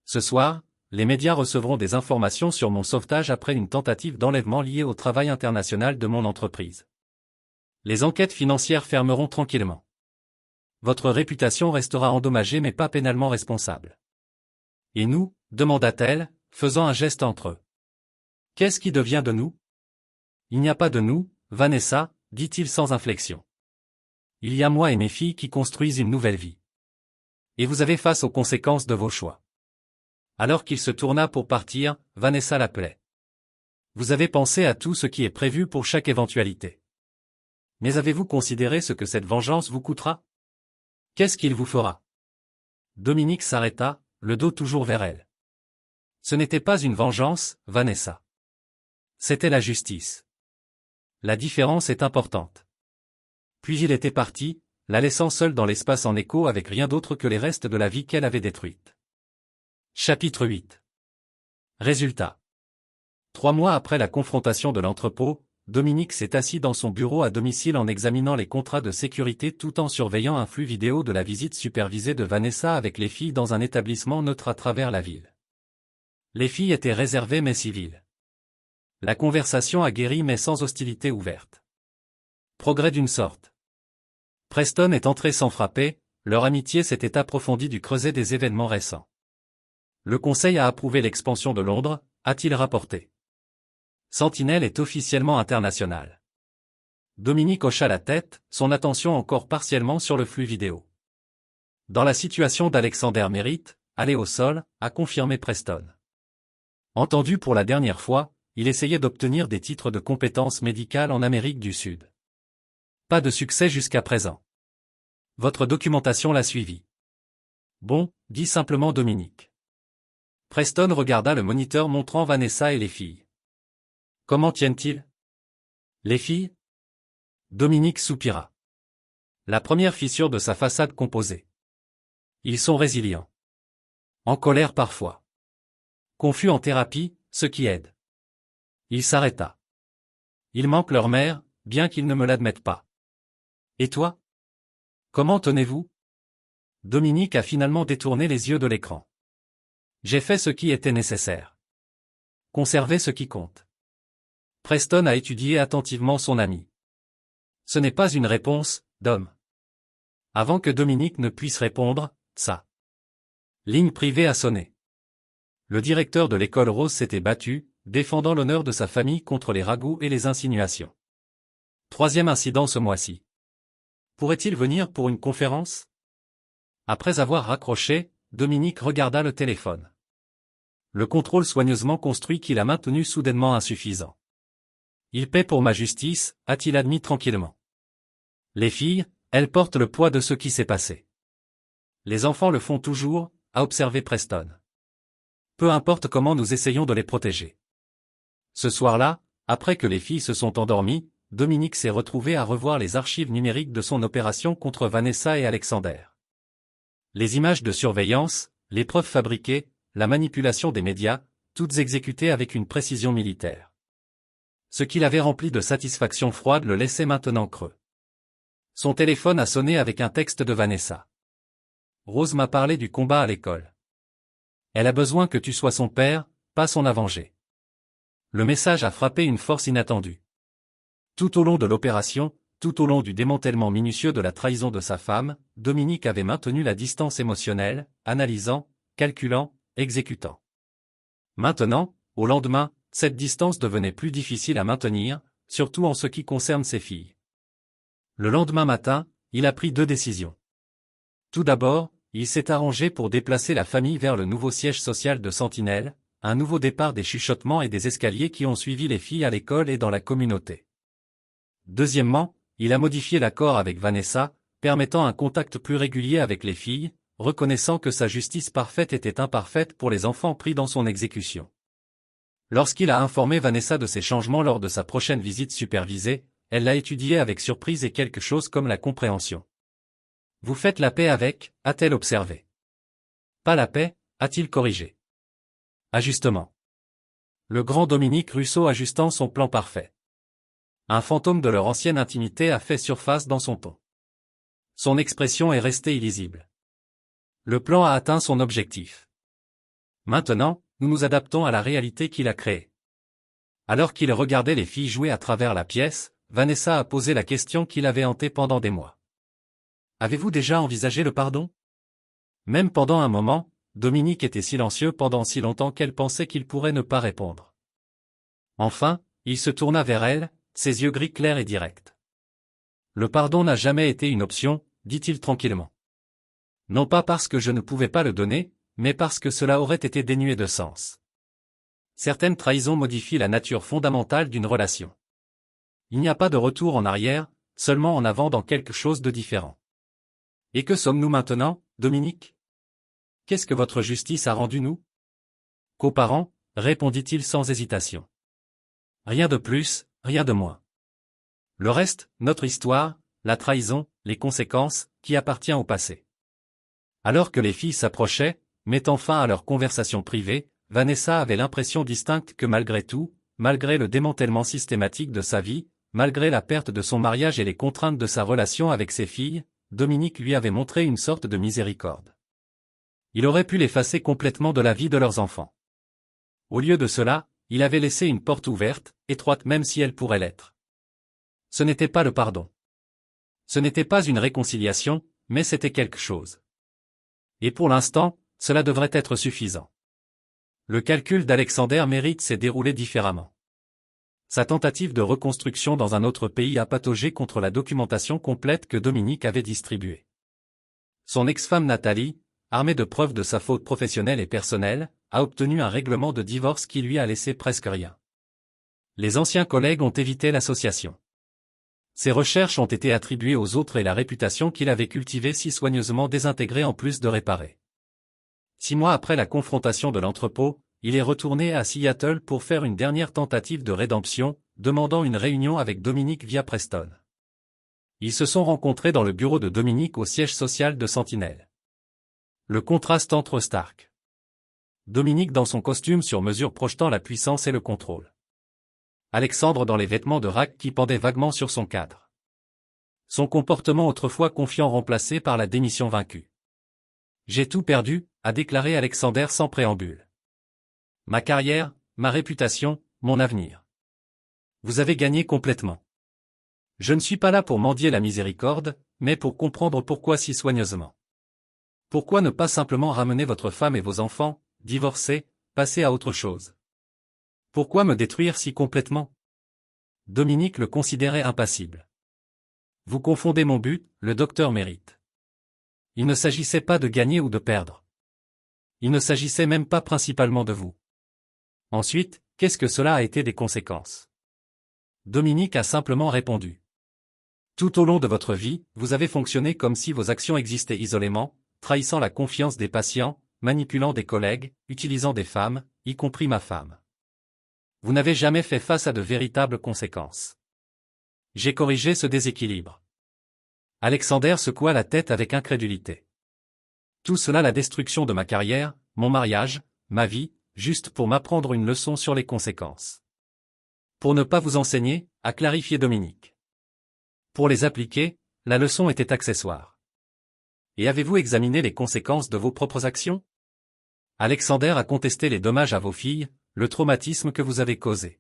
Ce soir, les médias recevront des informations sur mon sauvetage après une tentative d'enlèvement liée au travail international de mon entreprise. Les enquêtes financières fermeront tranquillement. Votre réputation restera endommagée mais pas pénalement responsable. Et nous, demanda-t-elle, faisant un geste entre eux. Qu'est-ce qui devient de nous? Il n'y a pas de nous, Vanessa, dit-il sans inflexion. Il y a moi et mes filles qui construisent une nouvelle vie. Et vous avez face aux conséquences de vos choix. Alors qu'il se tourna pour partir, Vanessa l'appelait. Vous avez pensé à tout ce qui est prévu pour chaque éventualité. Mais avez-vous considéré ce que cette vengeance vous coûtera? Qu'est-ce qu'il vous fera? Dominique s'arrêta, le dos toujours vers elle. Ce n'était pas une vengeance, Vanessa. C'était la justice. La différence est importante. Puis il était parti, la laissant seule dans l'espace en écho avec rien d'autre que les restes de la vie qu'elle avait détruite. Chapitre 8. Résultat. 3 mois après la confrontation de l'entrepôt, Dominique s'est assis dans son bureau à domicile en examinant les contrats de sécurité tout en surveillant un flux vidéo de la visite supervisée de Vanessa avec les filles dans un établissement neutre à travers la ville. Les filles étaient réservées mais civiles. La conversation a guéri mais sans hostilité ouverte. Progrès d'une sorte. Preston est entré sans frapper, leur amitié s'était approfondie du creuset des événements récents. Le Conseil a approuvé l'expansion de Londres, a-t-il rapporté. Sentinel est officiellement international. Dominique hocha la tête, son attention encore partiellement sur le flux vidéo. Dans la situation d'Alexander Merritt, aller au sol, a confirmé Preston. Entendu pour la dernière fois, il essayait d'obtenir des titres de compétences médicales en Amérique du Sud. Pas de succès jusqu'à présent. Votre documentation l'a suivi. Bon, dit simplement Dominique. Preston regarda le moniteur montrant Vanessa et les filles. Comment tiennent-ils? Les filles? Dominique soupira. La première fissure de sa façade composée. Ils sont résilients. En colère parfois. Confus en thérapie, ce qui aide. Il s'arrêta. Ils manquent leur mère, bien qu'ils ne me l'admettent pas. Et toi? Comment tenez-vous? Dominique a finalement détourné les yeux de l'écran. J'ai fait ce qui était nécessaire. Conserver ce qui compte. Preston a étudié attentivement son ami. Ce n'est pas une réponse, Dom. Avant que Dominique ne puisse répondre, sa ligne privée a sonné. Le directeur de l'école Rose s'était battu, défendant l'honneur de sa famille contre les ragoûts et les insinuations. Troisième incident ce mois-ci. Pourrait-il venir pour une conférence? Après avoir raccroché, Dominique regarda le téléphone. Le contrôle soigneusement construit qu'il a maintenu soudainement insuffisant. Il paie pour ma justice, a-t-il admis tranquillement. Les filles, elles portent le poids de ce qui s'est passé. Les enfants le font toujours, a observé Preston. Peu importe comment nous essayons de les protéger. Ce soir-là, après que les filles se sont endormies, Dominique s'est retrouvé à revoir les archives numériques de son opération contre Vanessa et Alexander. Les images de surveillance, les preuves fabriquées, la manipulation des médias, toutes exécutées avec une précision militaire. Ce qui l'avait rempli de satisfaction froide le laissait maintenant creux. Son téléphone a sonné avec un texte de Vanessa. Rose m'a parlé du combat à l'école. Elle a besoin que tu sois son père, pas son avenger. Le message a frappé une force inattendue. Tout au long de l'opération, tout au long du démantèlement minutieux de la trahison de sa femme, Dominique avait maintenu la distance émotionnelle, analysant, calculant, exécutant. Maintenant, au lendemain, cette distance devenait plus difficile à maintenir, surtout en ce qui concerne ses filles. Le lendemain matin, il a pris 2 décisions. Tout d'abord, il s'est arrangé pour déplacer la famille vers le nouveau siège social de Sentinelle, un nouveau départ des chuchotements et des escaliers qui ont suivi les filles à l'école et dans la communauté. Deuxièmement, il a modifié l'accord avec Vanessa, permettant un contact plus régulier avec les filles, reconnaissant que sa justice parfaite était imparfaite pour les enfants pris dans son exécution. Lorsqu'il a informé Vanessa de ces changements lors de sa prochaine visite supervisée, elle l'a étudié avec surprise et quelque chose comme la compréhension. Vous faites la paix avec, a-t-elle observé. Pas la paix, a-t-il corrigé. Ajustement. Le grand Dominique Russo ajustant son plan parfait. Un fantôme de leur ancienne intimité a fait surface dans son ton. Son expression est restée illisible. Le plan a atteint son objectif. Maintenant, nous nous adaptons à la réalité qu'il a créée. Alors qu'il regardait les filles jouer à travers la pièce, Vanessa a posé la question qui l'avait hanté pendant des mois. Avez-vous déjà envisagé le pardon? Même pendant un moment, Dominique était silencieux pendant si longtemps qu'elle pensait qu'il pourrait ne pas répondre. Enfin, il se tourna vers elle, ses yeux gris clairs et directs. Le pardon n'a jamais été une option, dit-il tranquillement. Non pas parce que je ne pouvais pas le donner, mais parce que cela aurait été dénué de sens. Certaines trahisons modifient la nature fondamentale d'une relation. Il n'y a pas de retour en arrière, seulement en avant dans quelque chose de différent. Et que sommes-nous maintenant, Dominique? Qu'est-ce que votre justice a rendu nous? Coparents, répondit-il sans hésitation. Rien de plus, rien de moins. Le reste, notre histoire, la trahison, les conséquences, qui appartient au passé. Alors que les filles s'approchaient, mettant fin à leur conversation privée, Vanessa avait l'impression distincte que malgré tout, malgré le démantèlement systématique de sa vie, malgré la perte de son mariage et les contraintes de sa relation avec ses filles, Dominique lui avait montré une sorte de miséricorde. Il aurait pu l'effacer complètement de la vie de leurs enfants. Au lieu de cela, il avait laissé une porte ouverte, étroite même si elle pourrait l'être. Ce n'était pas le pardon. Ce n'était pas une réconciliation, mais c'était quelque chose. Et pour l'instant, cela devrait être suffisant. Le calcul d'Alexander Merritt s'est déroulé différemment. Sa tentative de reconstruction dans un autre pays a pataugé contre la documentation complète que Dominique avait distribuée. Son ex-femme Nathalie, armée de preuves de sa faute professionnelle et personnelle, a obtenu un règlement de divorce qui lui a laissé presque rien. Les anciens collègues ont évité l'association. Ses recherches ont été attribuées aux autres et la réputation qu'il avait cultivée si soigneusement désintégrée en plus de réparer. 6 mois après la confrontation de l'entrepôt, il est retourné à Seattle pour faire une dernière tentative de rédemption, demandant une réunion avec Dominique via Preston. Ils se sont rencontrés dans le bureau de Dominique au siège social de Sentinel. Le contraste entre stark. Dominique dans son costume sur mesure projetant la puissance et le contrôle. Alexandre dans les vêtements de Rack qui pendaient vaguement sur son cadre. Son comportement autrefois confiant remplacé par la démission vaincue. « J'ai tout perdu », a déclaré Alexander sans préambule. « Ma carrière, ma réputation, mon avenir. Vous avez gagné complètement. Je ne suis pas là pour mendier la miséricorde, mais pour comprendre pourquoi si soigneusement. Pourquoi ne pas simplement ramener votre femme et vos enfants, divorcer, passer à autre chose? Pourquoi me détruire si complètement? » Dominique le considérait impassible. « Vous confondez mon but, le docteur mérite. Il ne s'agissait pas de gagner ou de perdre. Il ne s'agissait même pas principalement de vous. Ensuite, qu'est-ce que cela a été des conséquences? » Dominique a simplement répondu. « Tout au long de votre vie, vous avez fonctionné comme si vos actions existaient isolément, trahissant la confiance des patients, manipulant des collègues, utilisant des femmes, y compris ma femme. Vous n'avez jamais fait face à de véritables conséquences. J'ai corrigé ce déséquilibre. » Alexander secoua la tête avec incrédulité. « Tout cela, la destruction de ma carrière, mon mariage, ma vie, juste pour m'apprendre une leçon sur les conséquences. Pour ne pas vous enseigner, » a clarifié Dominique. Pour les appliquer, la leçon était accessoire. Et avez-vous examiné les conséquences de vos propres actions? Alexander a contesté les dommages à vos filles, le traumatisme que vous avez causé.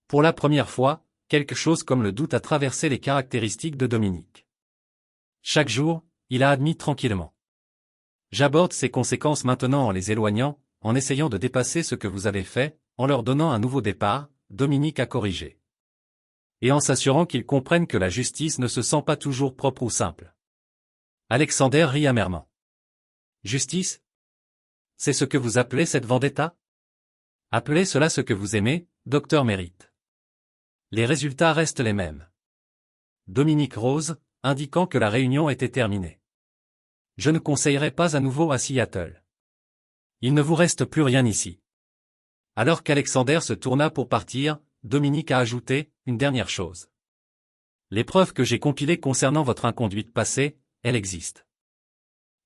Pour la première fois, quelque chose comme le doute a traversé les caractéristiques de Dominique. Chaque jour, il a admis tranquillement. J'aborde ces conséquences maintenant en les éloignant, en essayant de dépasser ce que vous avez fait, en leur donnant un nouveau départ, Dominique a corrigé. Et en s'assurant qu'ils comprennent que la justice ne se sent pas toujours propre ou simple. Alexander rit amèrement. Justice? C'est ce que vous appelez cette vendetta? Appelez cela ce que vous aimez, docteur Mérite. Les résultats restent les mêmes. Dominique Rose, indiquant que la réunion était terminée. Je ne conseillerais pas à nouveau à Seattle. Il ne vous reste plus rien ici. Alors qu'Alexander se tourna pour partir, Dominique a ajouté, une dernière chose. Les preuves que j'ai compilées concernant votre inconduite passée, elles existent.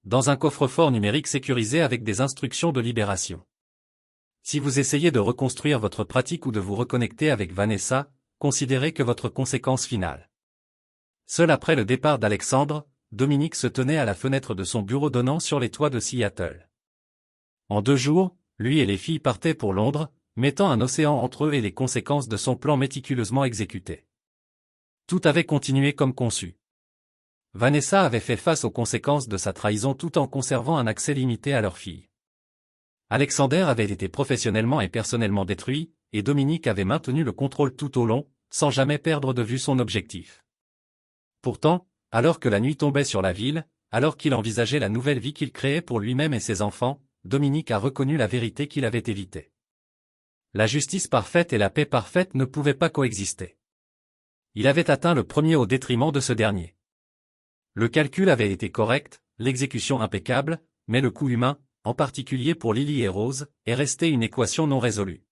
Dans un coffre-fort numérique sécurisé avec des instructions de libération. Si vous essayez de reconstruire votre pratique ou de vous reconnecter avec Vanessa, considérez que votre conséquence finale. Seul après le départ d'Alexandre, Dominique se tenait à la fenêtre de son bureau donnant sur les toits de Seattle. En 2 jours, lui et les filles partaient pour Londres, mettant un océan entre eux et les conséquences de son plan méticuleusement exécuté. Tout avait continué comme conçu. Vanessa avait fait face aux conséquences de sa trahison tout en conservant un accès limité à leur fille. Alexander avait été professionnellement et personnellement détruit, et Dominique avait maintenu le contrôle tout au long, sans jamais perdre de vue son objectif. Pourtant, alors que la nuit tombait sur la ville, alors qu'il envisageait la nouvelle vie qu'il créait pour lui-même et ses enfants, Dominique a reconnu la vérité qu'il avait évitée. La justice parfaite et la paix parfaite ne pouvaient pas coexister. Il avait atteint le premier au détriment de ce dernier. Le calcul avait été correct, l'exécution impeccable, mais le coût humain, en particulier pour Lily et Rose, est resté une équation non résolue.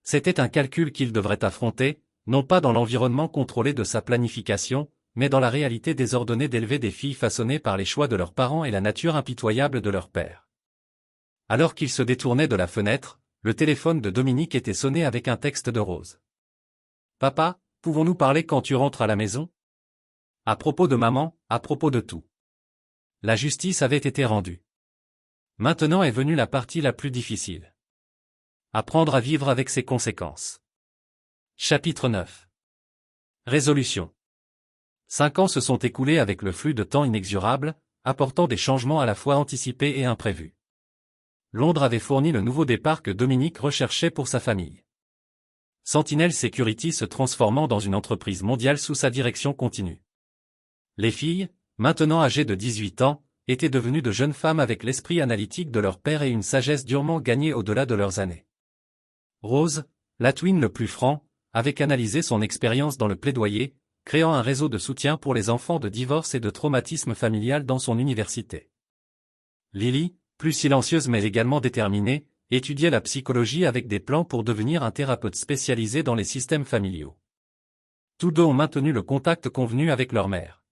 C'était un calcul qu'il devrait affronter, non pas dans l'environnement contrôlé de sa planification, mais dans la réalité désordonnée d'élever des filles façonnées par les choix de leurs parents et la nature impitoyable de leur père. Alors qu'il se détournait de la fenêtre, le téléphone de Dominique était sonné avec un texte de Rose. « Papa, pouvons-nous parler quand tu rentres à la maison? À propos de maman, à propos de tout. » La justice avait été rendue. Maintenant est venue la partie la plus difficile. Apprendre à vivre avec ses conséquences. Chapitre 9. Résolution. 5 ans se sont écoulés avec le flux de temps inexorable, apportant des changements à la fois anticipés et imprévus. Londres avait fourni le nouveau départ que Dominique recherchait pour sa famille. Sentinel Security se transformant dans une entreprise mondiale sous sa direction continue. Les filles, maintenant âgées de 18 ans, étaient devenues de jeunes femmes avec l'esprit analytique de leur père et une sagesse durement gagnée au-delà de leurs années. Rose, Latwin le plus franc, avait canalisé son expérience dans le plaidoyer, créant un réseau de soutien pour les enfants de divorce et de traumatisme familial dans son université. Lily, plus silencieuse mais également déterminée, étudiait la psychologie avec des plans pour devenir un thérapeute spécialisé dans les systèmes familiaux. Tous deux ont maintenu le contact convenu avec leur mère.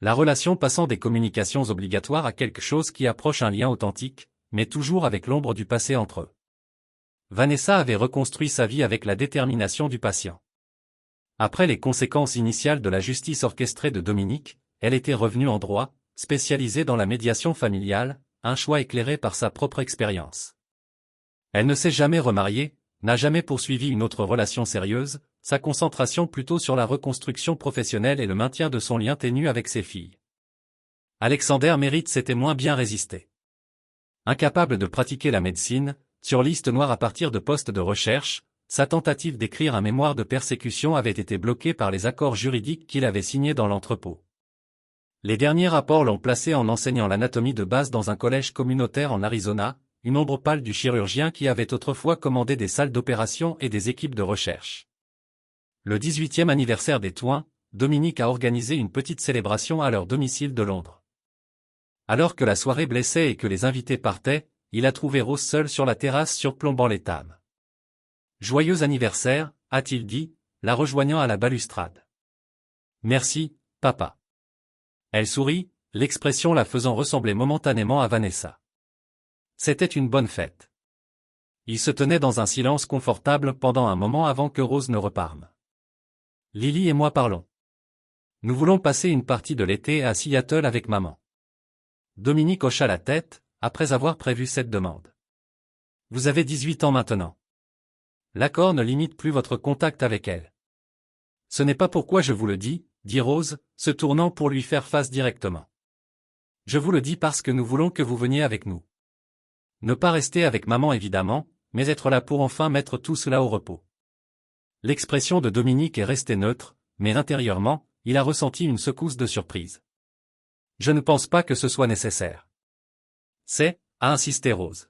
La relation passant des communications obligatoires à quelque chose qui approche un lien authentique, mais toujours avec l'ombre du passé entre eux. Vanessa avait reconstruit sa vie avec la détermination du patient. Après les conséquences initiales de la justice orchestrée de Dominique, elle était revenue en droit, spécialisée dans la médiation familiale, un choix éclairé par sa propre expérience. Elle ne s'est jamais remariée, n'a jamais poursuivi une autre relation sérieuse, sa concentration plutôt sur la reconstruction professionnelle et le maintien de son lien ténu avec ses filles. Alexander Merritt s'était moins bien résisté. Incapable de pratiquer la médecine, sur liste noire à partir de postes de recherche, sa tentative d'écrire un mémoire de persécution avait été bloquée par les accords juridiques qu'il avait signés dans l'entrepôt. Les derniers rapports l'ont placé en enseignant l'anatomie de base dans un collège communautaire en Arizona, une ombre pâle du chirurgien qui avait autrefois commandé des salles d'opération et des équipes de recherche. Le 18e anniversaire des Twins, Dominique a organisé une petite célébration à leur domicile de Londres. Alors que la soirée blessait et que les invités partaient, il a trouvé Rose seule sur la terrasse surplombant les tables. « Joyeux anniversaire », a-t-il dit, la rejoignant à la balustrade. « Merci, papa. » Elle sourit, l'expression la faisant ressembler momentanément à Vanessa. C'était une bonne fête. Ils se tenaient dans un silence confortable pendant un moment avant que Rose ne reparle. « Lily et moi parlons. Nous voulons passer une partie de l'été à Seattle avec maman. » Dominique hocha la tête, après avoir prévu cette demande. « Vous avez 18 ans maintenant. L'accord ne limite plus votre contact avec elle. »« Ce n'est pas pourquoi je vous le dis, » dit Rose, se tournant pour lui faire face directement. « Je vous le dis parce que nous voulons que vous veniez avec nous. Ne pas rester avec maman évidemment, mais être là pour enfin mettre tout cela au repos. » L'expression de Dominique est restée neutre, mais intérieurement, il a ressenti une secousse de surprise. « Je ne pense pas que ce soit nécessaire. » « C'est, » a insisté Rose.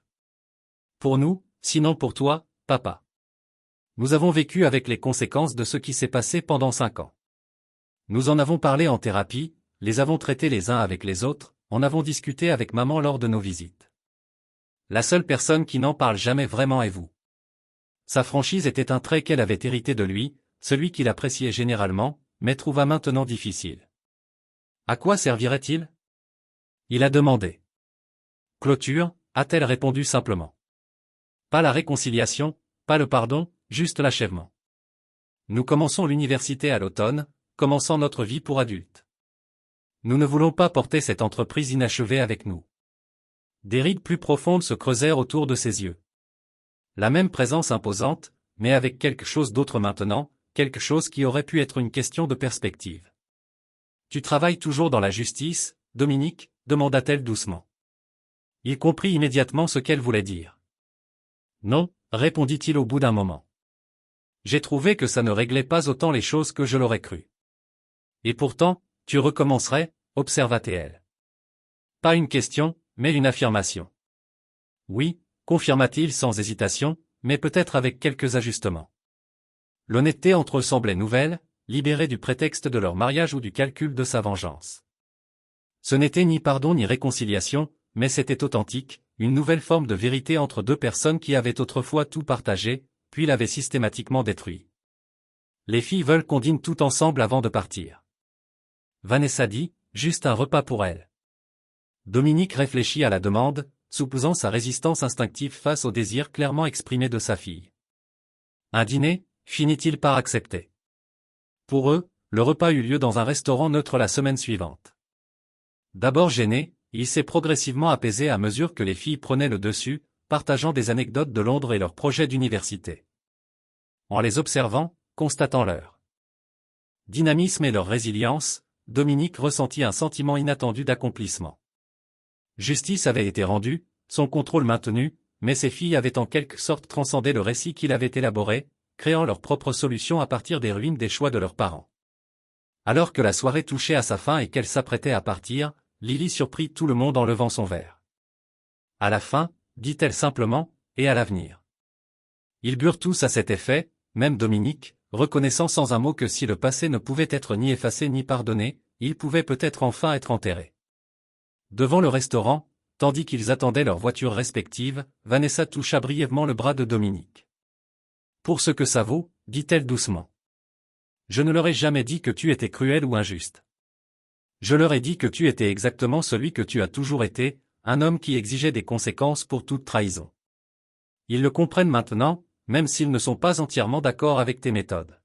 « Pour nous, sinon pour toi, papa. Nous avons vécu avec les conséquences de ce qui s'est passé pendant 5 ans. Nous en avons parlé en thérapie, les avons traités les uns avec les autres, en avons discuté avec maman lors de nos visites. La seule personne qui n'en parle jamais vraiment est vous. » Sa franchise était un trait qu'elle avait hérité de lui, celui qu'il appréciait généralement, mais trouva maintenant difficile. À quoi servirait-il ? Il a demandé. Clôture, a-t-elle répondu simplement. Pas la réconciliation, pas le pardon, juste l'achèvement. Nous commençons l'université à l'automne, commençant notre vie pour adultes. Nous ne voulons pas porter cette entreprise inachevée avec nous. Des rides plus profondes se creusèrent autour de ses yeux. La même présence imposante, mais avec quelque chose d'autre maintenant, quelque chose qui aurait pu être une question de perspective. « Tu travailles toujours dans la justice, Dominique ?» demanda-t-elle doucement. Il comprit immédiatement ce qu'elle voulait dire. « Non », répondit-il au bout d'un moment. « J'ai trouvé que ça ne réglait pas autant les choses que je l'aurais cru. »« Et pourtant, tu recommencerais » observa-t-elle. Pas une question, mais une affirmation. « Oui », confirma-t-il sans hésitation, mais peut-être avec quelques ajustements. L'honnêteté entre eux semblait nouvelle, libérée du prétexte de leur mariage ou du calcul de sa vengeance. Ce n'était ni pardon ni réconciliation, mais c'était authentique, une nouvelle forme de vérité entre deux personnes qui avaient autrefois tout partagé, puis l'avaient systématiquement détruit. Les filles veulent qu'on dîne tout ensemble avant de partir. Vanessa dit, juste un repas pour elle. Dominique réfléchit à la demande, supposant sa résistance instinctive face au désir clairement exprimé de sa fille. Un dîner, finit-il par accepter. Pour eux, le repas eut lieu dans un restaurant neutre la semaine suivante. D'abord gêné, il s'est progressivement apaisé à mesure que les filles prenaient le dessus, partageant des anecdotes de Londres et leurs projets d'université. En les observant, constatant leur dynamisme et leur résilience, Dominique ressentit un sentiment inattendu d'accomplissement. Justice avait été rendue, son contrôle maintenu, mais ses filles avaient en quelque sorte transcendé le récit qu'il avait élaboré, créant leur propre solution à partir des ruines des choix de leurs parents. Alors que la soirée touchait à sa fin et qu'elle s'apprêtait à partir, Lily surprit tout le monde en levant son verre. À la fin, dit-elle simplement, et à l'avenir. Ils burent tous à cet effet, même Dominique, reconnaissant sans un mot que si le passé ne pouvait être ni effacé ni pardonné, il pouvait peut-être enfin être enterré. Devant le restaurant, tandis qu'ils attendaient leurs voitures respectives, Vanessa toucha brièvement le bras de Dominique. « Pour ce que ça vaut, dit-elle doucement. Je ne leur ai jamais dit que tu étais cruel ou injuste. Je leur ai dit que tu étais exactement celui que tu as toujours été, un homme qui exigeait des conséquences pour toute trahison. Ils le comprennent maintenant, même s'ils ne sont pas entièrement d'accord avec tes méthodes. »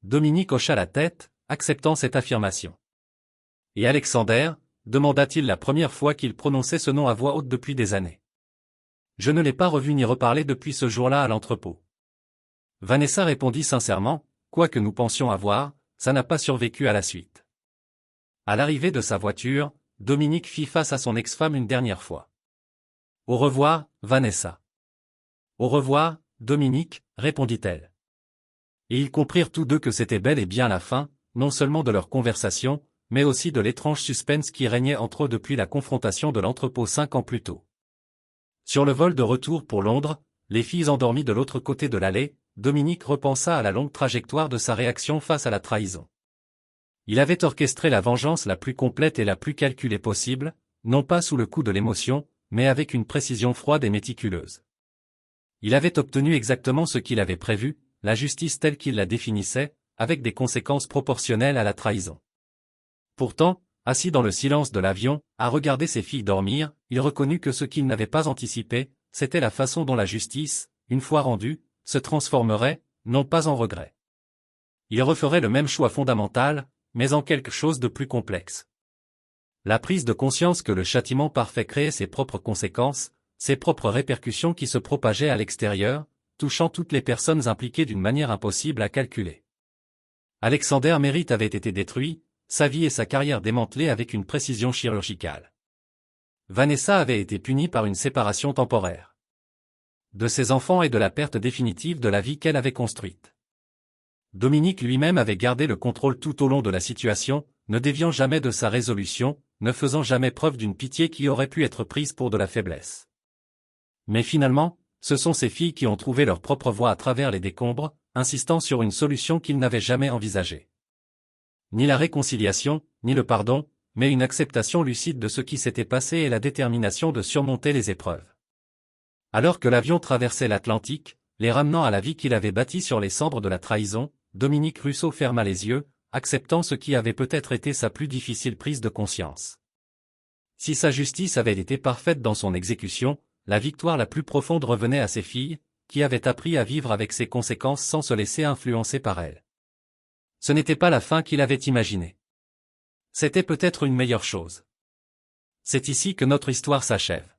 Dominique hocha la tête, acceptant cette affirmation. « Et Alexander ?» demanda-t-il la première fois qu'il prononçait ce nom à voix haute depuis des années. « Je ne l'ai pas revu ni reparlé depuis ce jour-là à l'entrepôt. » Vanessa répondit sincèrement, « Quoi que nous pensions avoir, ça n'a pas survécu à la suite. » À l'arrivée de sa voiture, Dominique fit face à son ex-femme une dernière fois. « Au revoir, Vanessa. »« Au revoir, Dominique, » répondit-elle. Et ils comprirent tous deux que c'était bel et bien la fin, non seulement de leur conversation, mais aussi de l'étrange suspense qui régnait entre eux depuis la confrontation de l'entrepôt 5 ans plus tôt. Sur le vol de retour pour Londres, les filles endormies de l'autre côté de l'allée, Dominique repensa à la longue trajectoire de sa réaction face à la trahison. Il avait orchestré la vengeance la plus complète et la plus calculée possible, non pas sous le coup de l'émotion, mais avec une précision froide et méticuleuse. Il avait obtenu exactement ce qu'il avait prévu, la justice telle qu'il la définissait, avec des conséquences proportionnelles à la trahison. Pourtant, assis dans le silence de l'avion, à regarder ses filles dormir, il reconnut que ce qu'il n'avait pas anticipé, c'était la façon dont la justice, une fois rendue, se transformerait, non pas en regret. Il referait le même choix fondamental, mais en quelque chose de plus complexe. La prise de conscience que le châtiment parfait créait ses propres conséquences, ses propres répercussions qui se propageaient à l'extérieur, touchant toutes les personnes impliquées d'une manière impossible à calculer. Alexander Merritt avait été détruit, sa vie et sa carrière démantelées avec une précision chirurgicale. Vanessa avait été punie par une séparation temporaire de ses enfants et de la perte définitive de la vie qu'elle avait construite. Dominique lui-même avait gardé le contrôle tout au long de la situation, ne déviant jamais de sa résolution, ne faisant jamais preuve d'une pitié qui aurait pu être prise pour de la faiblesse. Mais finalement, ce sont ces filles qui ont trouvé leur propre voie à travers les décombres, insistant sur une solution qu'ils n'avaient jamais envisagée. Ni la réconciliation, ni le pardon, mais une acceptation lucide de ce qui s'était passé et la détermination de surmonter les épreuves. Alors que l'avion traversait l'Atlantique, les ramenant à la vie qu'il avait bâtie sur les cendres de la trahison, Dominique Russo ferma les yeux, acceptant ce qui avait peut-être été sa plus difficile prise de conscience. Si sa justice avait été parfaite dans son exécution, la victoire la plus profonde revenait à ses filles, qui avaient appris à vivre avec ses conséquences sans se laisser influencer par elles. Ce n'était pas la fin qu'il avait imaginée. C'était peut-être une meilleure chose. C'est ici que notre histoire s'achève.